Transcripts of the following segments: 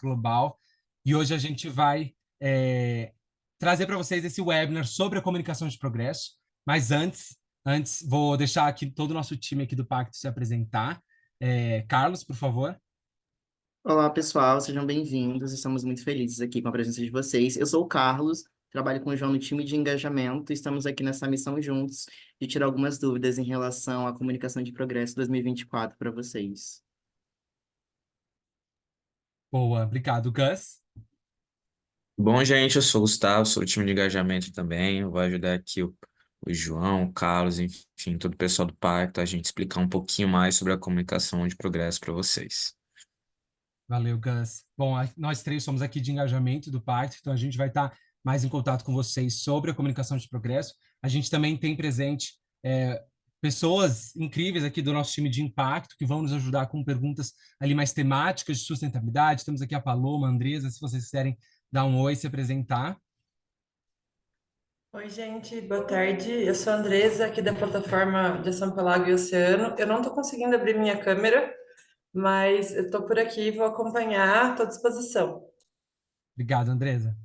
Pacto Global. E hoje a gente vai trazer para vocês esse webinar sobre a comunicação de progresso. Mas antes vou deixar aqui todo o nosso time aqui do Pacto se apresentar. Carlos, por favor. Olá, pessoal, sejam bem-vindos. Estamos muito felizes aqui com a presença de vocês. Eu sou o Carlos, trabalho com o João no time de engajamento. Estamos aqui nessa missão juntos de tirar algumas dúvidas em relação à comunicação de progresso 2024 para vocês. Boa, obrigado, Gus. Bom, gente, eu sou o Gustavo, sou do time de engajamento também. Eu vou ajudar aqui o João, o Carlos, enfim, todo o pessoal do Pacto, a gente explicar um pouquinho mais sobre a comunicação de progresso para vocês. Valeu, Gus. Bom, nós três somos aqui de engajamento do Pacto, então a gente vai estar mais em contato com vocês sobre a comunicação de progresso. A gente também tem presente pessoas incríveis aqui do nosso time de impacto que vão nos ajudar com perguntas ali mais temáticas de sustentabilidade. Temos aqui a Paloma, a Andresa, se vocês quiserem dar um oi, se apresentar. Oi, gente, boa tarde. Eu sou a Andresa, aqui da plataforma de Ação pela Água e Oceano. Eu não estou conseguindo abrir minha câmera, mas eu estou por aqui e vou acompanhar, estou à disposição. Obrigado, Andresa.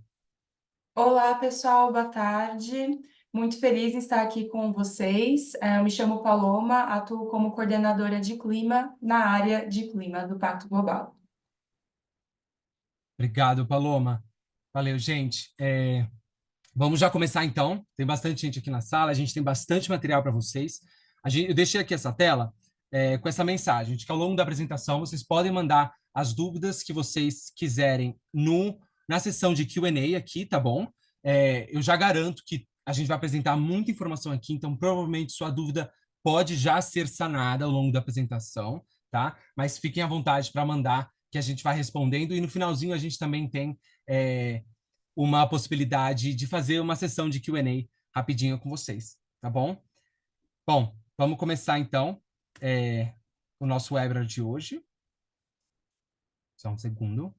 Olá, pessoal, boa tarde. Muito feliz em estar aqui com vocês. Eu me chamo Paloma, atuo como coordenadora de clima na área de clima do Pacto Global. Obrigado, Paloma. Valeu, gente. Vamos já começar então. Tem bastante gente aqui na sala, a gente tem bastante material para vocês. Eu deixei aqui essa tela com essa mensagem, de que ao longo da apresentação vocês podem mandar as dúvidas que vocês quiserem na sessão de Q&A aqui, tá bom? Eu já garanto que a gente vai apresentar muita informação aqui, então provavelmente sua dúvida pode já ser sanada ao longo da apresentação, tá? Mas fiquem à vontade para mandar, que a gente vai respondendo. E no finalzinho a gente também tem uma possibilidade de fazer uma sessão de Q&A rapidinho com vocês, tá bom? Bom, vamos começar então o nosso webinar de hoje. Só um segundo.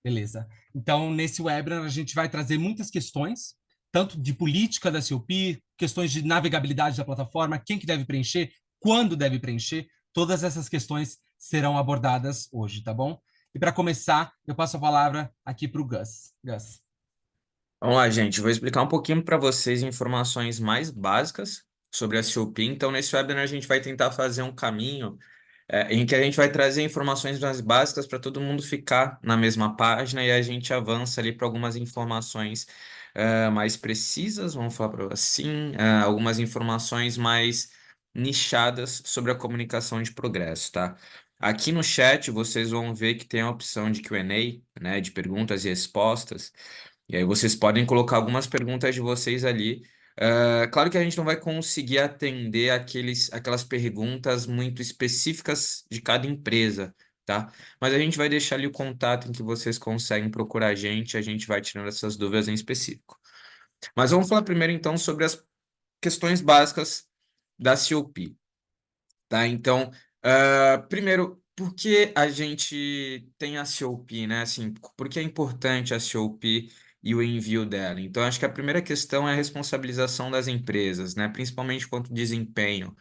Beleza. Então, nesse webinar, a gente vai trazer muitas questões, tanto de política da COP, questões de navegabilidade da plataforma, quem que deve preencher, quando deve preencher, todas essas questões serão abordadas hoje, tá bom? E para começar, eu passo a palavra aqui para o Gus. Gus. Vamos lá, gente, vou explicar um pouquinho para vocês informações mais básicas sobre a COP. Então, nesse webinar, a gente vai tentar fazer um caminho em que a gente vai trazer informações mais básicas para todo mundo ficar na mesma página e a gente avança ali para algumas informações mais precisas, vamos falar para assim, algumas informações mais nichadas sobre a comunicação de progresso, tá? Aqui no chat vocês vão ver que tem a opção de Q&A, né, de perguntas e respostas, e aí vocês podem colocar algumas perguntas de vocês ali. Claro que a gente não vai conseguir atender aquelas perguntas muito específicas de cada empresa, tá? Mas a gente vai deixar ali o contato em que vocês conseguem procurar a gente vai tirando essas dúvidas em específico. Mas vamos falar primeiro então sobre as questões básicas da COP, tá? Então, primeiro, por que a gente tem a COP, né? Assim, por que é importante a COP e o envio dela? Então, acho que a primeira questão é a responsabilização das empresas, né? Principalmente quanto ao desempenho,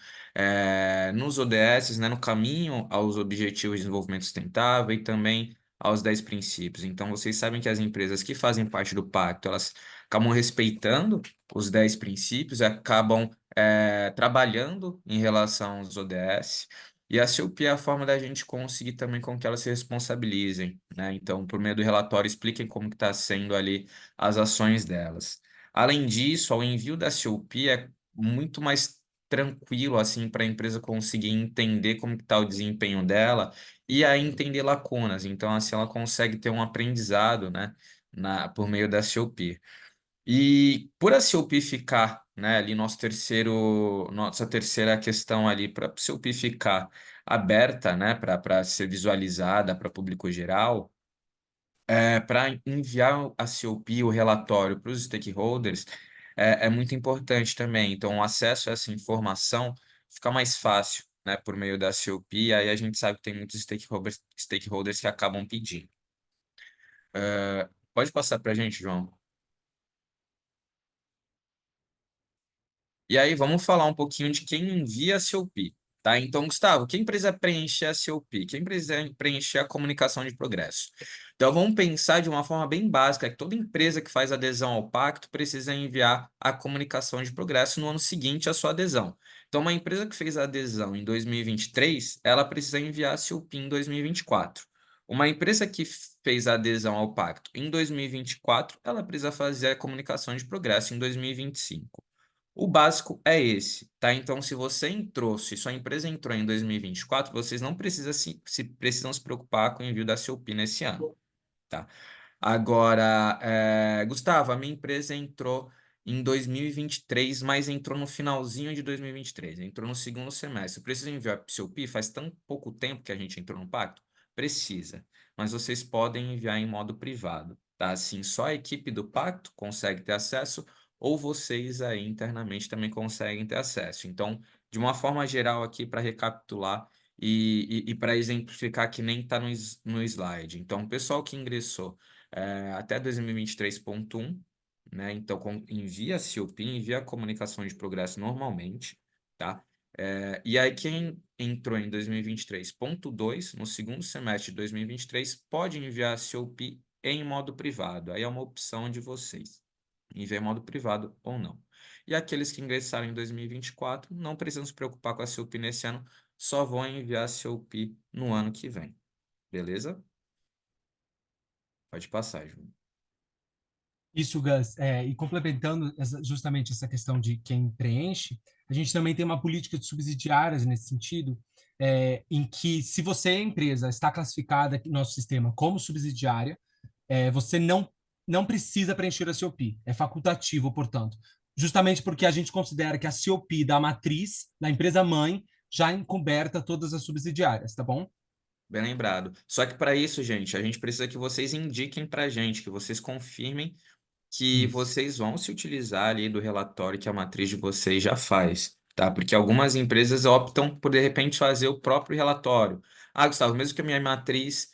nos ODS, né? No caminho aos Objetivos de Desenvolvimento Sustentável e também aos 10 princípios. Então, vocês sabem que as empresas que fazem parte do pacto, elas acabam respeitando os 10 princípios, acabam trabalhando em relação aos ODS. E a COP é a forma da gente conseguir também com que elas se responsabilizem, né? Então, por meio do relatório, expliquem como que está sendo ali as ações delas. Além disso, o envio da COP é muito mais tranquilo, assim, para a empresa conseguir entender como está o desempenho dela e aí entender lacunas. Então, assim, ela consegue ter um aprendizado, né, por meio da COP. E por a COP ficar, né, ali nossa terceira questão ali, para a COP ficar aberta, né, para ser visualizada para público geral, para enviar a COP, o relatório para os stakeholders, é muito importante também. Então, o acesso a essa informação fica mais fácil, né, por meio da COP, e aí a gente sabe que tem muitos stakeholders que acabam pedindo. Pode passar para a gente, João? E aí, vamos falar um pouquinho de quem envia a COP, tá? Então, Gustavo, quem precisa preencher a COP? Quem precisa preencher a comunicação de progresso? Então, vamos pensar de uma forma bem básica, que toda empresa que faz adesão ao pacto precisa enviar a comunicação de progresso no ano seguinte à sua adesão. Então, uma empresa que fez a adesão em 2023, ela precisa enviar a COP em 2024. Uma empresa que fez a adesão ao pacto em 2024, ela precisa fazer a comunicação de progresso em 2025. O básico é esse, tá? Então, se você entrou, se sua empresa entrou em 2024, vocês não precisam precisam se preocupar com o envio da COP nesse ano, tá? Agora, Gustavo, a minha empresa entrou em 2023, mas entrou no finalzinho de 2023, entrou no segundo semestre. Precisa enviar a COP? Faz tão pouco tempo que a gente entrou no pacto? Precisa, mas vocês podem enviar em modo privado, tá? Assim, só a equipe do pacto consegue ter acesso ou vocês aí internamente também conseguem ter acesso. Então, de uma forma geral aqui, para recapitular e para exemplificar que nem está no slide. Então, o pessoal que ingressou até 2023.1, né? Então, envia a COP, envia a comunicação de progresso normalmente, tá? E aí, quem entrou em 2023.2, no segundo semestre de 2023, pode enviar a COP em modo privado. Aí é uma opção de vocês enviar em modo privado ou não. E aqueles que ingressaram em 2024 não precisam se preocupar com a COP nesse ano, só vão enviar a COP no ano que vem. Beleza? Pode passar, Júnior. Isso, Gus. E complementando justamente essa questão de quem preenche, a gente também tem uma política de subsidiárias nesse sentido, em que se você, empresa, está classificada no nosso sistema como subsidiária, você não precisa preencher a COP. É facultativo, portanto. Justamente porque a gente considera que a COP da matriz, da empresa mãe, já encoberta todas as subsidiárias, tá bom? Bem lembrado. Só que para isso, gente, a gente precisa que vocês indiquem para a gente, que vocês confirmem que Isso. vocês vão se utilizar ali do relatório que a matriz de vocês já faz, tá? Porque algumas empresas optam por, de repente, fazer o próprio relatório. Ah, Gustavo, mesmo que a minha matriz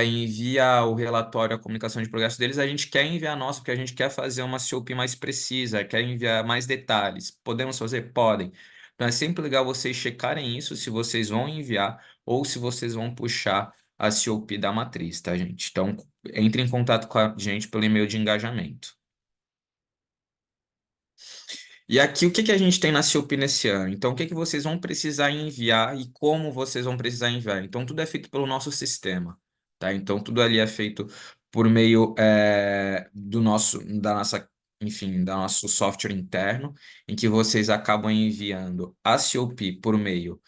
envia o relatório, a comunicação de progresso deles, a gente quer enviar a nossa, porque a gente quer fazer uma COP mais precisa, quer enviar mais detalhes. Podemos fazer? Podem. Então, é sempre legal vocês checarem isso, se vocês vão enviar ou se vocês vão puxar a COP da matriz, tá, gente? Então, entre em contato com a gente pelo e-mail de engajamento. E aqui, o que que a gente tem na COP nesse ano? Então, o que que vocês vão precisar enviar e como vocês vão precisar enviar? Então, tudo é feito pelo nosso sistema, tá? Então, tudo ali é feito por meio da nossa, enfim, da nosso software interno, em que vocês acabam enviando a COP por meio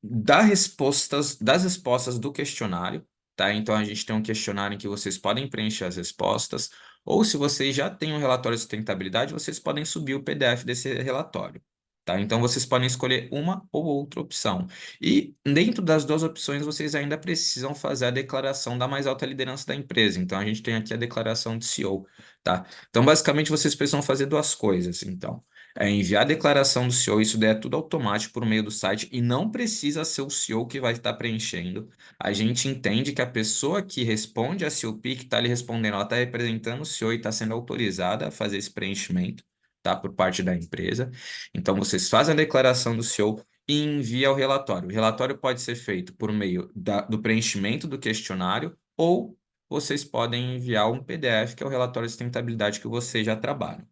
das respostas do questionário, tá? Então, a gente tem um questionário em que vocês podem preencher as respostas, ou se vocês já têm um relatório de sustentabilidade, vocês podem subir o PDF desse relatório, tá? Então, vocês podem escolher uma ou outra opção. E dentro das duas opções, vocês ainda precisam fazer a declaração da mais alta liderança da empresa. Então, a gente tem aqui a declaração de CEO, tá? Então, basicamente, vocês precisam fazer duas coisas, então enviar a declaração do CEO, isso daí é tudo automático por meio do site e não precisa ser o CEO que vai estar preenchendo. A gente entende que a pessoa que responde a COP, que está ali respondendo, ela está representando o CEO e está sendo autorizada a fazer esse preenchimento, tá? Por parte da empresa. Então, vocês fazem a declaração do CEO e envia o relatório. O relatório pode ser feito por meio do preenchimento do questionário ou vocês podem enviar um PDF, que é o relatório de sustentabilidade que vocês já trabalham.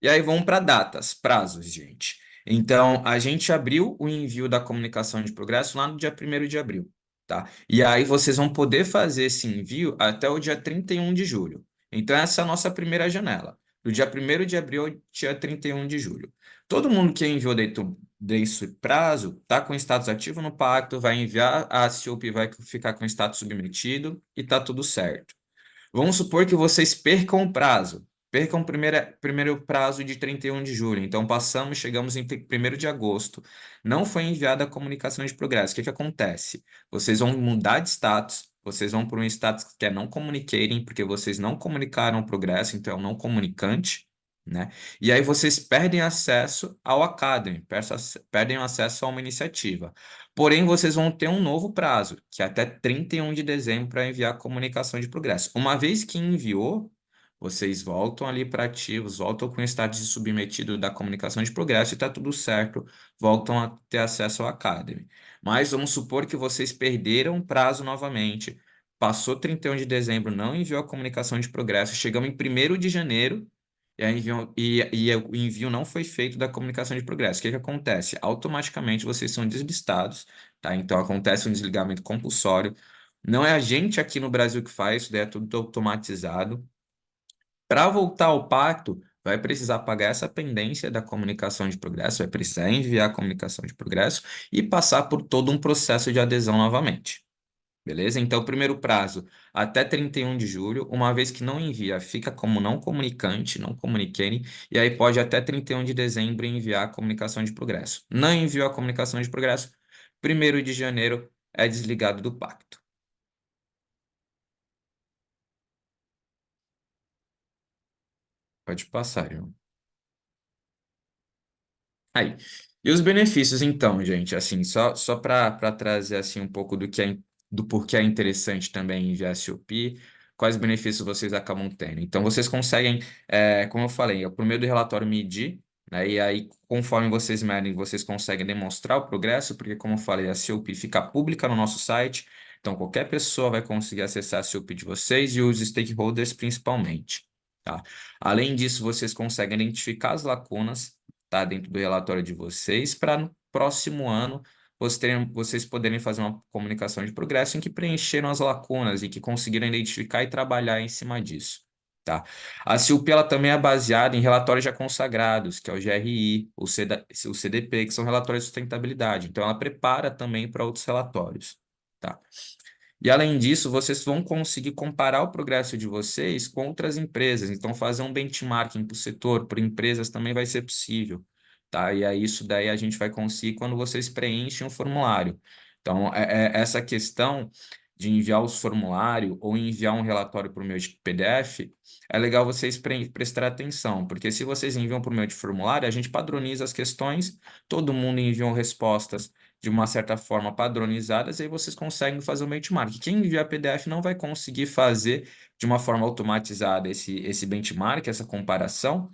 E aí vamos para datas, prazos, gente. Então, a gente abriu o envio da comunicação de progresso lá no dia 1º de abril, tá? E aí vocês vão poder fazer esse envio até o dia 31 de julho. Então, essa é a nossa primeira janela, do dia 1º de abril ao dia 31 de julho. Todo mundo que enviou desse prazo está com status ativo no pacto, vai enviar a COP, vai ficar com status submetido e tá tudo certo. Vamos supor que vocês percam o prazo. Percam o primeiro prazo de 31 de julho. Então, chegamos em 1º de agosto. Não foi enviada a comunicação de progresso. O que que acontece? Vocês vão mudar de status. Vocês vão para um status que é não communicating, porque vocês não comunicaram o progresso, então é um não comunicante, né? E aí vocês perdem acesso ao Academy, perdem acesso a uma iniciativa. Porém, vocês vão ter um novo prazo, que é até 31 de dezembro para enviar a comunicação de progresso. Uma vez que enviou, vocês voltam ali para ativos, voltam com o status de submetido da comunicação de progresso e está tudo certo, voltam a ter acesso ao Academy. Mas vamos supor que vocês perderam o prazo novamente. Passou 31 de dezembro, não enviou a comunicação de progresso, chegamos em 1º de janeiro e o envio não foi feito da comunicação de progresso. O que que acontece? Automaticamente vocês são deslistados, tá? Então acontece um desligamento compulsório. Não é a gente aqui no Brasil que faz, isso daí é tudo automatizado. Para voltar ao pacto, vai precisar pagar essa pendência da comunicação de progresso, vai precisar enviar a comunicação de progresso e passar por todo um processo de adesão novamente. Beleza? Então, o primeiro prazo, até 31 de julho, uma vez que não envia, fica como não comunicante, não comuniquene, e aí pode até 31 de dezembro enviar a comunicação de progresso. Não enviou a comunicação de progresso, 1º de janeiro é desligado do pacto. Pode passar, João. Aí. E os benefícios, então, gente, assim, só para trazer assim um pouco do porquê é interessante também enviar SOP, quais benefícios vocês acabam tendo. Então, vocês conseguem, como eu falei, por meio do relatório medir, né? E aí, conforme vocês medem, vocês conseguem demonstrar o progresso, porque, como eu falei, a COP fica pública no nosso site, então qualquer pessoa vai conseguir acessar a COP de vocês e os stakeholders principalmente, tá? Além disso, vocês conseguem identificar as lacunas, tá, dentro do relatório de vocês, para no próximo ano vocês poderem fazer uma comunicação de progresso em que preencheram as lacunas e que conseguiram identificar e trabalhar em cima disso. Tá? A CIUP ela também é baseada em relatórios já consagrados, que é o GRI, o CDP, que são relatórios de sustentabilidade. Então, ela prepara também para outros relatórios. Tá? E além disso, vocês vão conseguir comparar o progresso de vocês com outras empresas. Então, fazer um benchmarking para o setor, por empresas também vai ser possível, tá? E aí, isso daí a gente vai conseguir quando vocês preenchem um formulário. Então, essa questão de enviar os formulários ou enviar um relatório por meio de PDF, é legal vocês prestar atenção, porque se vocês enviam por meio de formulário, a gente padroniza as questões, todo mundo envia respostas de uma certa forma padronizadas, e aí vocês conseguem fazer o benchmark. Quem envia PDF não vai conseguir fazer de uma forma automatizada esse benchmark, essa comparação,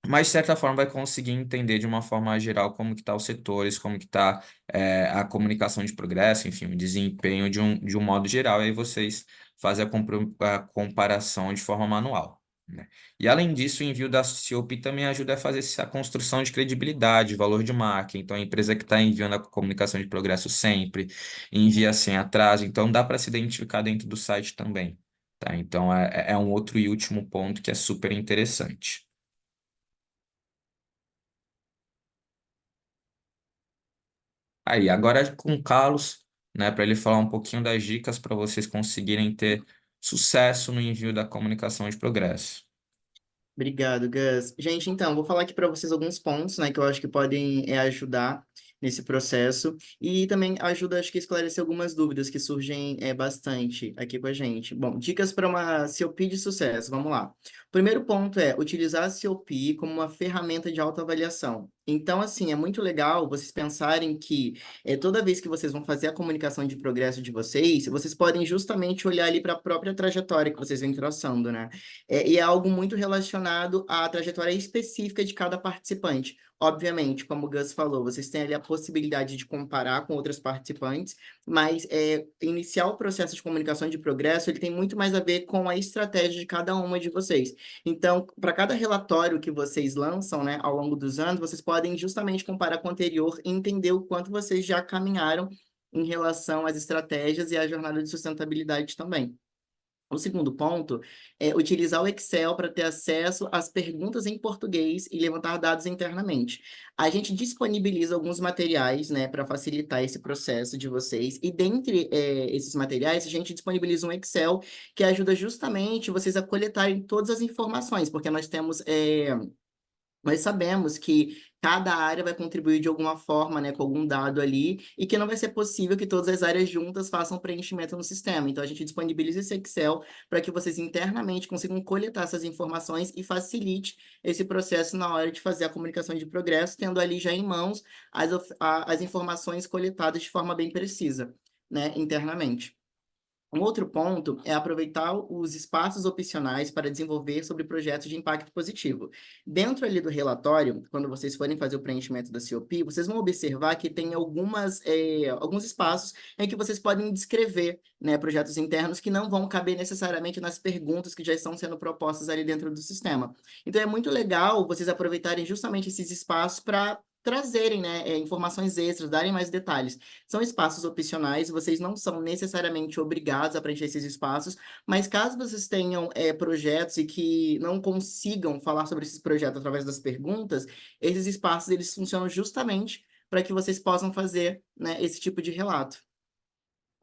mas de certa forma vai conseguir entender de uma forma geral como que está os setores, como que está a comunicação de progresso, enfim, o desempenho de um modo geral, e aí vocês fazem a comparação de forma manual, né? E além disso, o envio da COP também ajuda a fazer a construção de credibilidade, valor de marca. Então, a empresa que está enviando a comunicação de progresso sempre, envia sem atraso, então dá para se identificar dentro do site também, tá? Então, é um outro e último ponto que é super interessante. Aí, agora com o Carlos, né, para ele falar um pouquinho das dicas para vocês conseguirem ter sucesso no envio da comunicação de progresso. Obrigado, Gus. Gente, então, vou falar aqui para vocês alguns pontos, né, que eu acho que podem ajudar nesse processo e também ajuda, acho que, a esclarecer algumas dúvidas que surgem bastante aqui com a gente. Bom, dicas para uma COP de sucesso, vamos lá. O primeiro ponto é utilizar a COP como uma ferramenta de autoavaliação. Então, assim, é muito legal vocês pensarem que toda vez que vocês vão fazer a comunicação de progresso de vocês podem justamente olhar ali para a própria trajetória que vocês vêm traçando, né? E é algo muito relacionado à trajetória específica de cada participante. Obviamente, como o Gus falou, vocês têm ali a possibilidade de comparar com outros participantes, mas iniciar o processo de comunicação de progresso, ele tem muito mais a ver com a estratégia de cada uma de vocês. Então, para cada relatório que vocês lançam, né, ao longo dos anos, vocês podem justamente comparar com o anterior e entender o quanto vocês já caminharam em relação às estratégias e à jornada de sustentabilidade também. O segundo ponto é utilizar o Excel para ter acesso às perguntas em português e levantar dados internamente. A gente disponibiliza alguns materiais, né, para facilitar esse processo de vocês, e dentre esses materiais, a gente disponibiliza um Excel que ajuda justamente vocês a coletarem todas as informações, porque nós sabemos que cada área vai contribuir de alguma forma, né, com algum dado ali, e que não vai ser possível que todas as áreas juntas façam preenchimento no sistema. Então, a gente disponibiliza esse Excel para que vocês internamente consigam coletar essas informações e facilite esse processo na hora de fazer a comunicação de progresso, tendo ali já em mãos as informações coletadas de forma bem precisa, né, internamente. Um outro ponto é aproveitar os espaços opcionais para desenvolver sobre projetos de impacto positivo. Dentro ali do relatório, quando vocês forem fazer o preenchimento da COP, vocês vão observar que tem alguns espaços em que vocês podem descrever, né, projetos internos que não vão caber necessariamente nas perguntas que já estão sendo propostas ali dentro do sistema. Então, é muito legal vocês aproveitarem justamente esses espaços para trazerem, né, informações extras, darem mais detalhes. São espaços opcionais, vocês não são necessariamente obrigados a preencher esses espaços, mas caso vocês tenham projetos e que não consigam falar sobre esses projetos através das perguntas, esses espaços eles funcionam justamente para que vocês possam fazer, né, esse tipo de relato.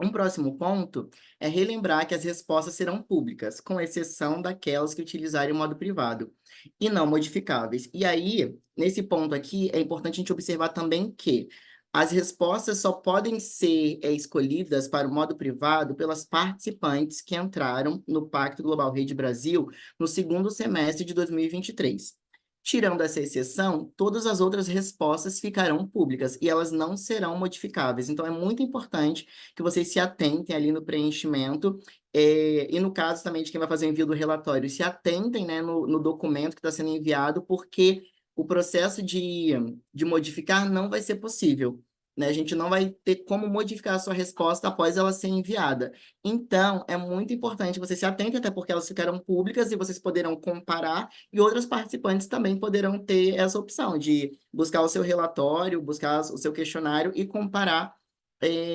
Um próximo ponto é relembrar que as respostas serão públicas, com exceção daquelas que utilizarem o modo privado, e não modificáveis. E aí, nesse ponto aqui, é importante a gente observar também que as respostas só podem ser escolhidas para o modo privado pelas participantes que entraram no Pacto Global Rede Brasil no segundo semestre de 2023. Tirando essa exceção, todas as outras respostas ficarão públicas e elas não serão modificáveis. Então, é muito importante que vocês se atentem ali no preenchimento e no caso também de quem vai fazer o envio do relatório, se atentem, né, no documento que está sendo enviado, porque o processo de modificar não vai ser possível, né? A gente não vai ter como modificar a sua resposta após ela ser enviada. Então, é muito importante que vocês se atentem, até porque elas ficarão públicas e vocês poderão comparar, e outras participantes também poderão ter essa opção de buscar o seu relatório, buscar o seu questionário e comparar,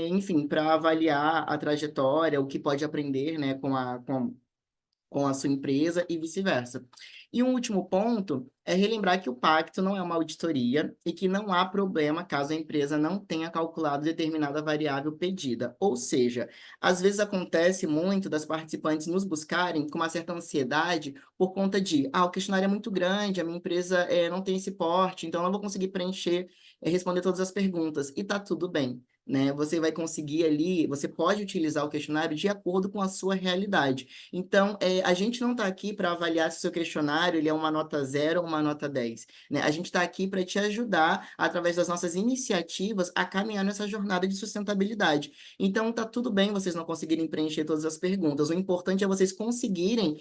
enfim, para avaliar a trajetória, o que pode aprender, né, com a sua empresa e vice-versa. E um último ponto é relembrar que o pacto não é uma auditoria e que não há problema caso a empresa não tenha calculado determinada variável pedida. Ou seja, às vezes acontece muito das participantes nos buscarem com uma certa ansiedade por conta de, o questionário é muito grande, a minha empresa não tem esse porte, então eu não vou conseguir preencher, responder todas as perguntas. E tá tudo bem, né? Você vai conseguir ali, você pode utilizar o questionário de acordo com a sua realidade. Então, a gente não está aqui para avaliar se o seu questionário ele é uma nota 0 ou uma nota 10, né? A gente está aqui para te ajudar, através das nossas iniciativas, a caminhar nessa jornada de sustentabilidade. Então, tá tudo bem vocês não conseguirem preencher todas as perguntas. O importante é vocês conseguirem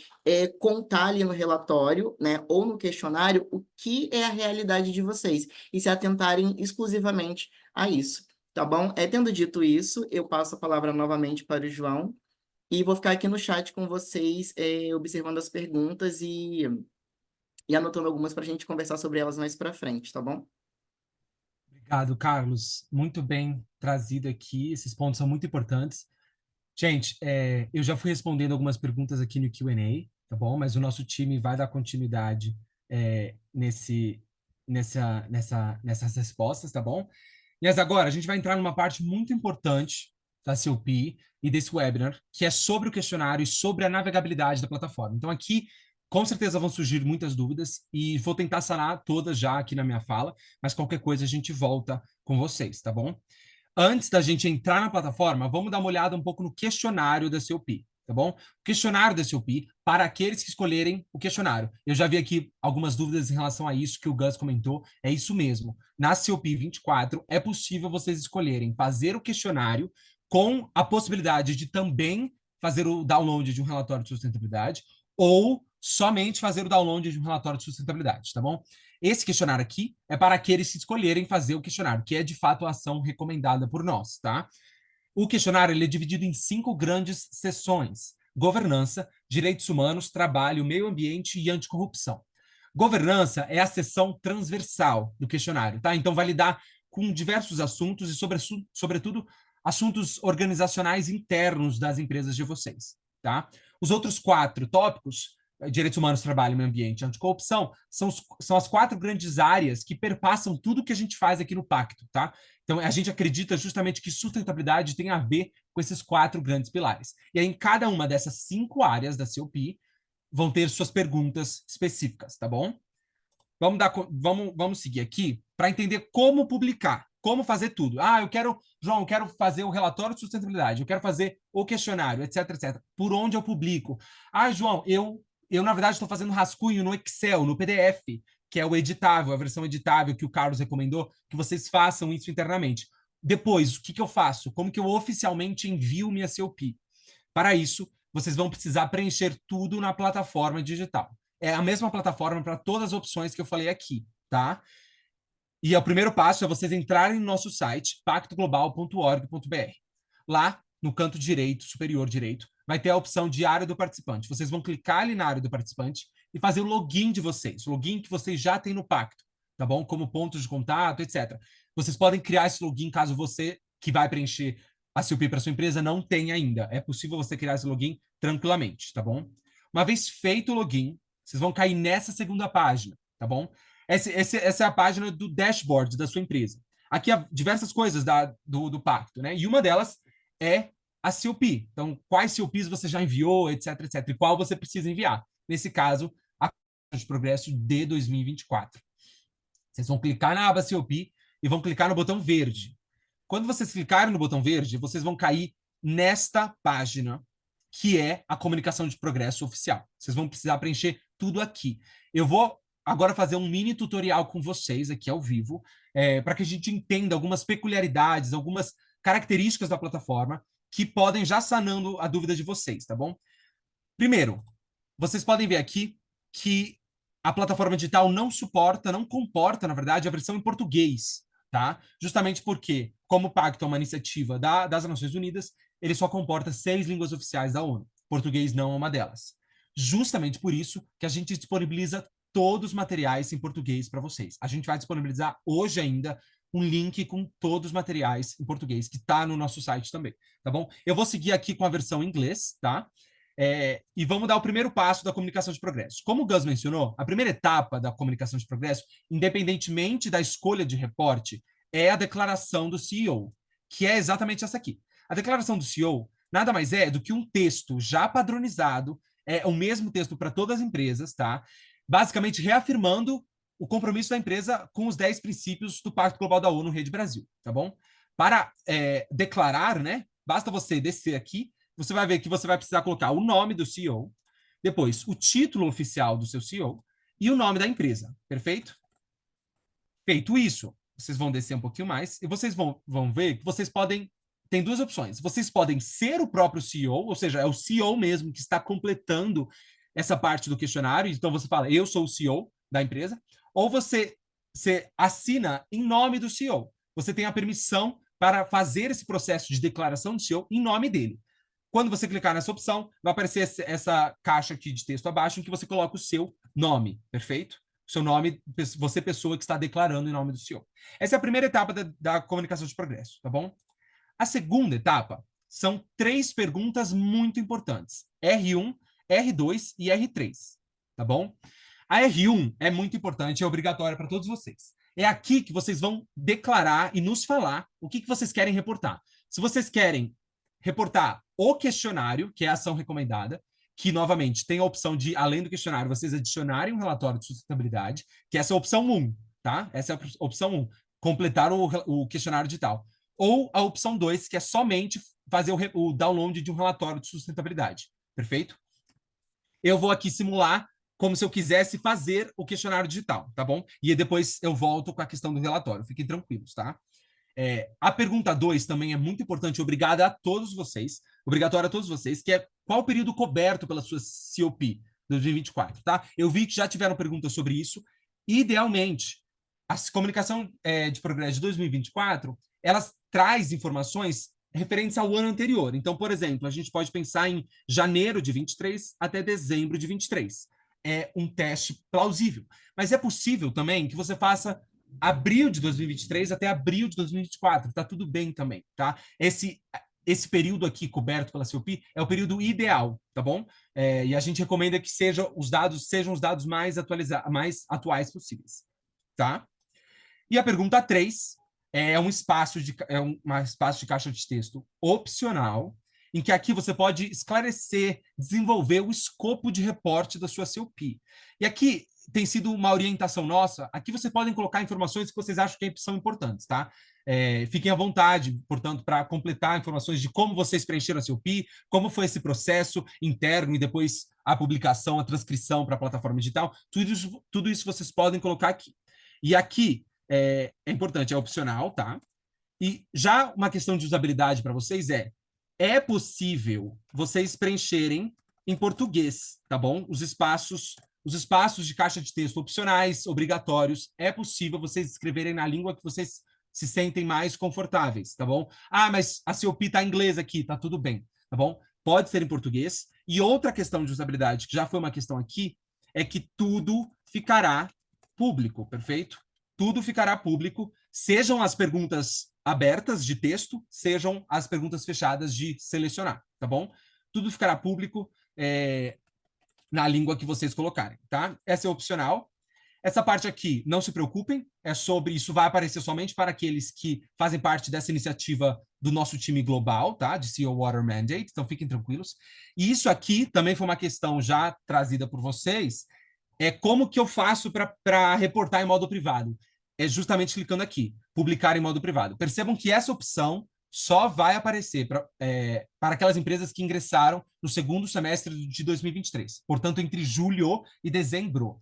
contar ali no relatório, né, ou no questionário, o que é a realidade de vocês e se atentarem exclusivamente a isso. Tá bom? Tendo dito isso, eu passo a palavra novamente para o João e vou ficar aqui no chat com vocês, observando as perguntas e anotando algumas para a gente conversar sobre elas mais para frente, tá bom? Obrigado, Carlos. Muito bem trazido aqui. Esses pontos são muito importantes. Gente, eu já fui respondendo algumas perguntas aqui no Q&A, tá bom? Mas o nosso time vai dar continuidade nessas respostas, tá bom? Mas agora a gente vai entrar numa parte muito importante da COP e desse webinar, que é sobre o questionário e sobre a navegabilidade da plataforma. Então aqui, com certeza vão surgir muitas dúvidas e vou tentar sanar todas já aqui na minha fala, mas qualquer coisa a gente volta com vocês, tá bom? Antes da gente entrar na plataforma, vamos dar uma olhada um pouco no questionário da COP, tá bom? O questionário da COP, para aqueles que escolherem o questionário. Eu já vi aqui algumas dúvidas em relação a isso que o Gus comentou. É isso mesmo. Na COP 24, é possível vocês escolherem fazer o questionário com a possibilidade de também fazer o download de um relatório de sustentabilidade ou somente fazer o download de um relatório de sustentabilidade, tá bom? Esse questionário aqui é para aqueles que escolherem fazer o questionário, que é de fato a ação recomendada por nós, tá? O questionário ele é dividido em 5 grandes seções: governança, direitos humanos, trabalho, meio ambiente e anticorrupção. Governança é a seção transversal do questionário, tá? Então vai lidar com diversos assuntos e, sobretudo, assuntos organizacionais internos das empresas de vocês, tá? Os outros 4 tópicos, direitos humanos, trabalho, meio ambiente e anticorrupção, são as 4 grandes áreas que perpassam tudo que a gente faz aqui no Pacto, tá? Então, a gente acredita justamente que sustentabilidade tem a ver com esses 4 grandes pilares. E aí, em cada uma dessas 5 áreas da COP, vão ter suas perguntas específicas, tá bom? Vamos seguir aqui para entender como publicar, como fazer tudo. João, eu quero fazer o relatório de sustentabilidade, eu quero fazer o questionário, etc, etc. Por onde eu publico? João, eu na verdade, estou fazendo rascunho no Excel, no PDF, que é o editável, a versão editável que o Carlos recomendou, que vocês façam isso internamente. Depois, o que eu faço? Como que eu oficialmente envio minha COP? Para isso, vocês vão precisar preencher tudo na plataforma digital. É a mesma plataforma para todas as opções que eu falei aqui, tá? E o primeiro passo é vocês entrarem no nosso site, pactoglobal.org.br. Lá, no canto direito, superior direito, vai ter a opção de área do participante. Vocês vão clicar ali na área do participante e fazer o login de vocês, o login que vocês já têm no Pacto, tá bom? Como pontos de contato, etc. Vocês podem criar esse login caso você, que vai preencher a CUP para sua empresa, não tenha ainda. É possível você criar esse login tranquilamente, tá bom? Uma vez feito o login, vocês vão cair nessa segunda página, tá bom? Essa é a página do dashboard da sua empresa. Aqui há diversas coisas do Pacto, né? E uma delas é a COP. Então, quais COPs você já enviou, etc, etc. E qual você precisa enviar. Nesse caso, a de progresso de 2024. Vocês vão clicar na aba COP e vão clicar no botão verde. Quando vocês clicarem no botão verde, vocês vão cair nesta página, que é a comunicação de progresso oficial. Vocês vão precisar preencher tudo aqui. Eu vou agora fazer um mini tutorial com vocês aqui ao vivo, para que a gente entenda algumas peculiaridades, algumas características da plataforma que podem já sanando a dúvida de vocês, tá bom? Primeiro, vocês podem ver aqui que a plataforma digital não comporta, na verdade, a versão em português, tá? Justamente porque, como o Pacto é uma iniciativa das Nações Unidas, ele só comporta 6 línguas oficiais da ONU. Português não é uma delas. Justamente por isso que a gente disponibiliza todos os materiais em português para vocês. A gente vai disponibilizar hoje ainda um link com todos os materiais em português, que está no nosso site também, tá bom? Eu vou seguir aqui com a versão em inglês, tá? E vamos dar o primeiro passo da comunicação de progresso. Como o Gus mencionou, a primeira etapa da comunicação de progresso, independentemente da escolha de reporte, é a declaração do CEO, que é exatamente essa aqui. A declaração do CEO nada mais é do que um texto já padronizado, é o mesmo texto para todas as empresas, tá? Basicamente reafirmando o compromisso da empresa com os 10 princípios do Pacto Global da ONU Rede Brasil, tá bom? Para declarar, né, basta você descer aqui, você vai ver que você vai precisar colocar o nome do CEO, depois o título oficial do seu CEO e o nome da empresa, perfeito? Feito isso, vocês vão descer um pouquinho mais e vocês vão ver que vocês podem, tem duas opções, vocês podem ser o próprio CEO, ou seja, é o CEO mesmo que está completando essa parte do questionário, então você fala, eu sou o CEO da empresa, ou você assina em nome do CEO. Você tem a permissão para fazer esse processo de declaração do CEO em nome dele. Quando você clicar nessa opção, vai aparecer essa caixa aqui de texto abaixo em que você coloca o seu nome, perfeito? O seu nome, você pessoa que está declarando em nome do CEO. Essa é a primeira etapa da comunicação de progresso, tá bom? A segunda etapa são 3 perguntas muito importantes. R1, R2 e R3, tá bom? A R1 é muito importante, é obrigatória para todos vocês. É aqui que vocês vão declarar e nos falar o que vocês querem reportar. Se vocês querem reportar o questionário, que é a ação recomendada, que, novamente, tem a opção de, além do questionário, vocês adicionarem um relatório de sustentabilidade, que essa é a opção 1, tá? Essa é a opção 1, completar o questionário digital. Ou a opção 2, que é somente fazer o download de um relatório de sustentabilidade, perfeito? Eu vou aqui simular como se eu quisesse fazer o questionário digital, tá bom? E depois eu volto com a questão do relatório, fiquem tranquilos, tá? A pergunta 2 também é muito importante, obrigada a todos vocês, obrigatório a todos vocês, que é qual o período coberto pela sua COP 2024, tá? Eu vi que já tiveram perguntas sobre isso. Idealmente, a comunicação de progresso de 2024, elas traz informações referentes ao ano anterior. Então, por exemplo, a gente pode pensar em janeiro de 23 até dezembro de 23. É um teste plausível. Mas é possível também que você faça abril de 2023 até abril de 2024. Tá tudo bem também, tá? Esse período aqui coberto pela COP é o período ideal, tá bom? E a gente recomenda que sejam os dados mais atuais possíveis, tá? E a pergunta 3 é um espaço de caixa de texto opcional, em que aqui você pode esclarecer, desenvolver o escopo de reporte da sua COP. E aqui tem sido uma orientação nossa, aqui vocês podem colocar informações que vocês acham que são importantes, tá? Fiquem à vontade, portanto, para completar informações de como vocês preencheram a COP, como foi esse processo interno e depois a publicação, a transcrição para a plataforma digital, tudo isso vocês podem colocar aqui. E aqui é importante, é opcional, tá? E já uma questão de usabilidade para vocês É possível vocês preencherem em português, tá bom? Os espaços de caixa de texto opcionais, obrigatórios, é possível vocês escreverem na língua que vocês se sentem mais confortáveis, tá bom? Ah, mas a COP tá em inglês aqui, tá tudo bem, tá bom? Pode ser em português. E outra questão de usabilidade, que já foi uma questão aqui, é que tudo ficará público, perfeito? Tudo ficará público, sejam as perguntas abertas de texto, sejam as perguntas fechadas de selecionar, tá bom? Tudo ficará público na língua que vocês colocarem, tá? Essa é opcional. Essa parte aqui, não se preocupem, é sobre isso, vai aparecer somente para aqueles que fazem parte dessa iniciativa do nosso time global, tá? De CEO Water Mandate, então fiquem tranquilos. E isso aqui também foi uma questão já trazida por vocês, é como que eu faço para reportar em modo privado? É justamente clicando aqui, publicar em modo privado. Percebam que essa opção só vai aparecer para aquelas empresas que ingressaram no segundo semestre de 2023. Portanto, entre julho e dezembro.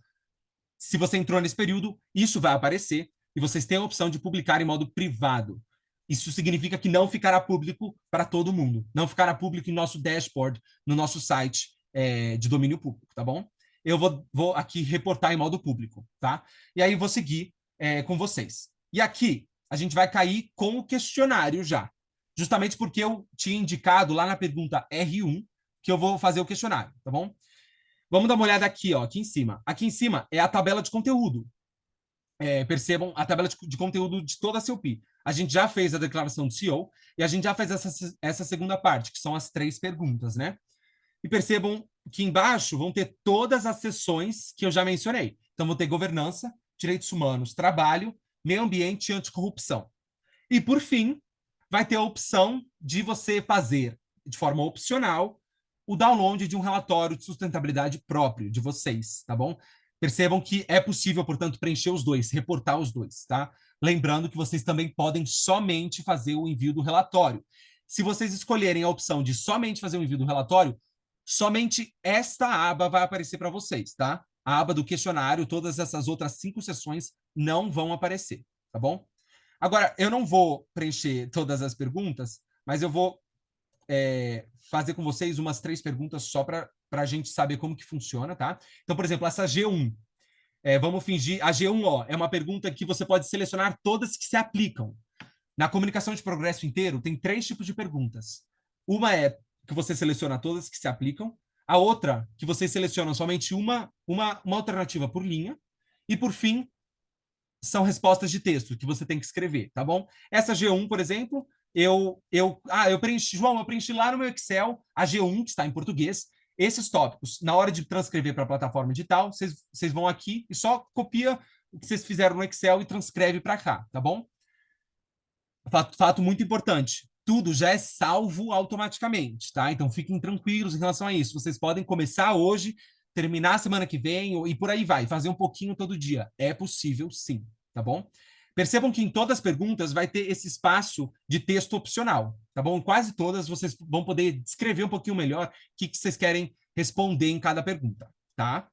Se você entrou nesse período, isso vai aparecer e vocês têm a opção de publicar em modo privado. Isso significa que não ficará público para todo mundo. Não ficará público em nosso dashboard, no nosso site de domínio público, tá bom? Eu vou aqui reportar em modo público, tá? E aí vou seguir com vocês. E aqui a gente vai cair com o questionário já. Justamente porque eu tinha indicado lá na pergunta R1 que eu vou fazer o questionário, tá bom? Vamos dar uma olhada aqui, ó, aqui em cima. Aqui em cima é a tabela de conteúdo. Percebam a tabela de conteúdo de toda a COP. A gente já fez a declaração do CEO e a gente já fez essa segunda parte, que são as 3 perguntas, né? E percebam que embaixo vão ter todas as seções que eu já mencionei. Então, vou ter governança, direitos humanos, trabalho, meio ambiente e anticorrupção. E, por fim, vai ter a opção de você fazer, de forma opcional, o download de um relatório de sustentabilidade próprio de vocês, tá bom? Percebam que é possível, portanto, preencher os dois, reportar os dois, tá? Lembrando que vocês também podem somente fazer o envio do relatório. Se vocês escolherem a opção de somente fazer o envio do relatório, somente esta aba vai aparecer para vocês, tá? A aba do questionário, todas essas outras 5 seções não vão aparecer, tá bom? Agora, eu não vou preencher todas as perguntas, mas eu vou fazer com vocês umas 3 perguntas só para a gente saber como que funciona, tá? Então, por exemplo, essa G1. Vamos fingir... A G1, ó, é uma pergunta que você pode selecionar todas que se aplicam. Na comunicação de progresso inteiro, tem 3 tipos de perguntas. Uma é que você seleciona todas que se aplicam. A outra, que você seleciona somente uma alternativa por linha. E, por fim, são respostas de texto que você tem que escrever, tá bom? Essa G1, por exemplo, eu preenchi, João, eu preenchi lá no meu Excel a G1, que está em português, esses tópicos. Na hora de transcrever para a plataforma digital, vocês vão aqui e só copia o que vocês fizeram no Excel e transcreve para cá, tá bom? Fato muito importante. Tudo já é salvo automaticamente, tá? Então fiquem tranquilos em relação a isso. Vocês podem começar hoje, terminar semana que vem e por aí vai, fazer um pouquinho todo dia. É possível, sim, tá bom? Percebam que em todas as perguntas vai ter esse espaço de texto opcional, tá bom? Em quase todas vocês vão poder descrever um pouquinho melhor o que vocês querem responder em cada pergunta, tá?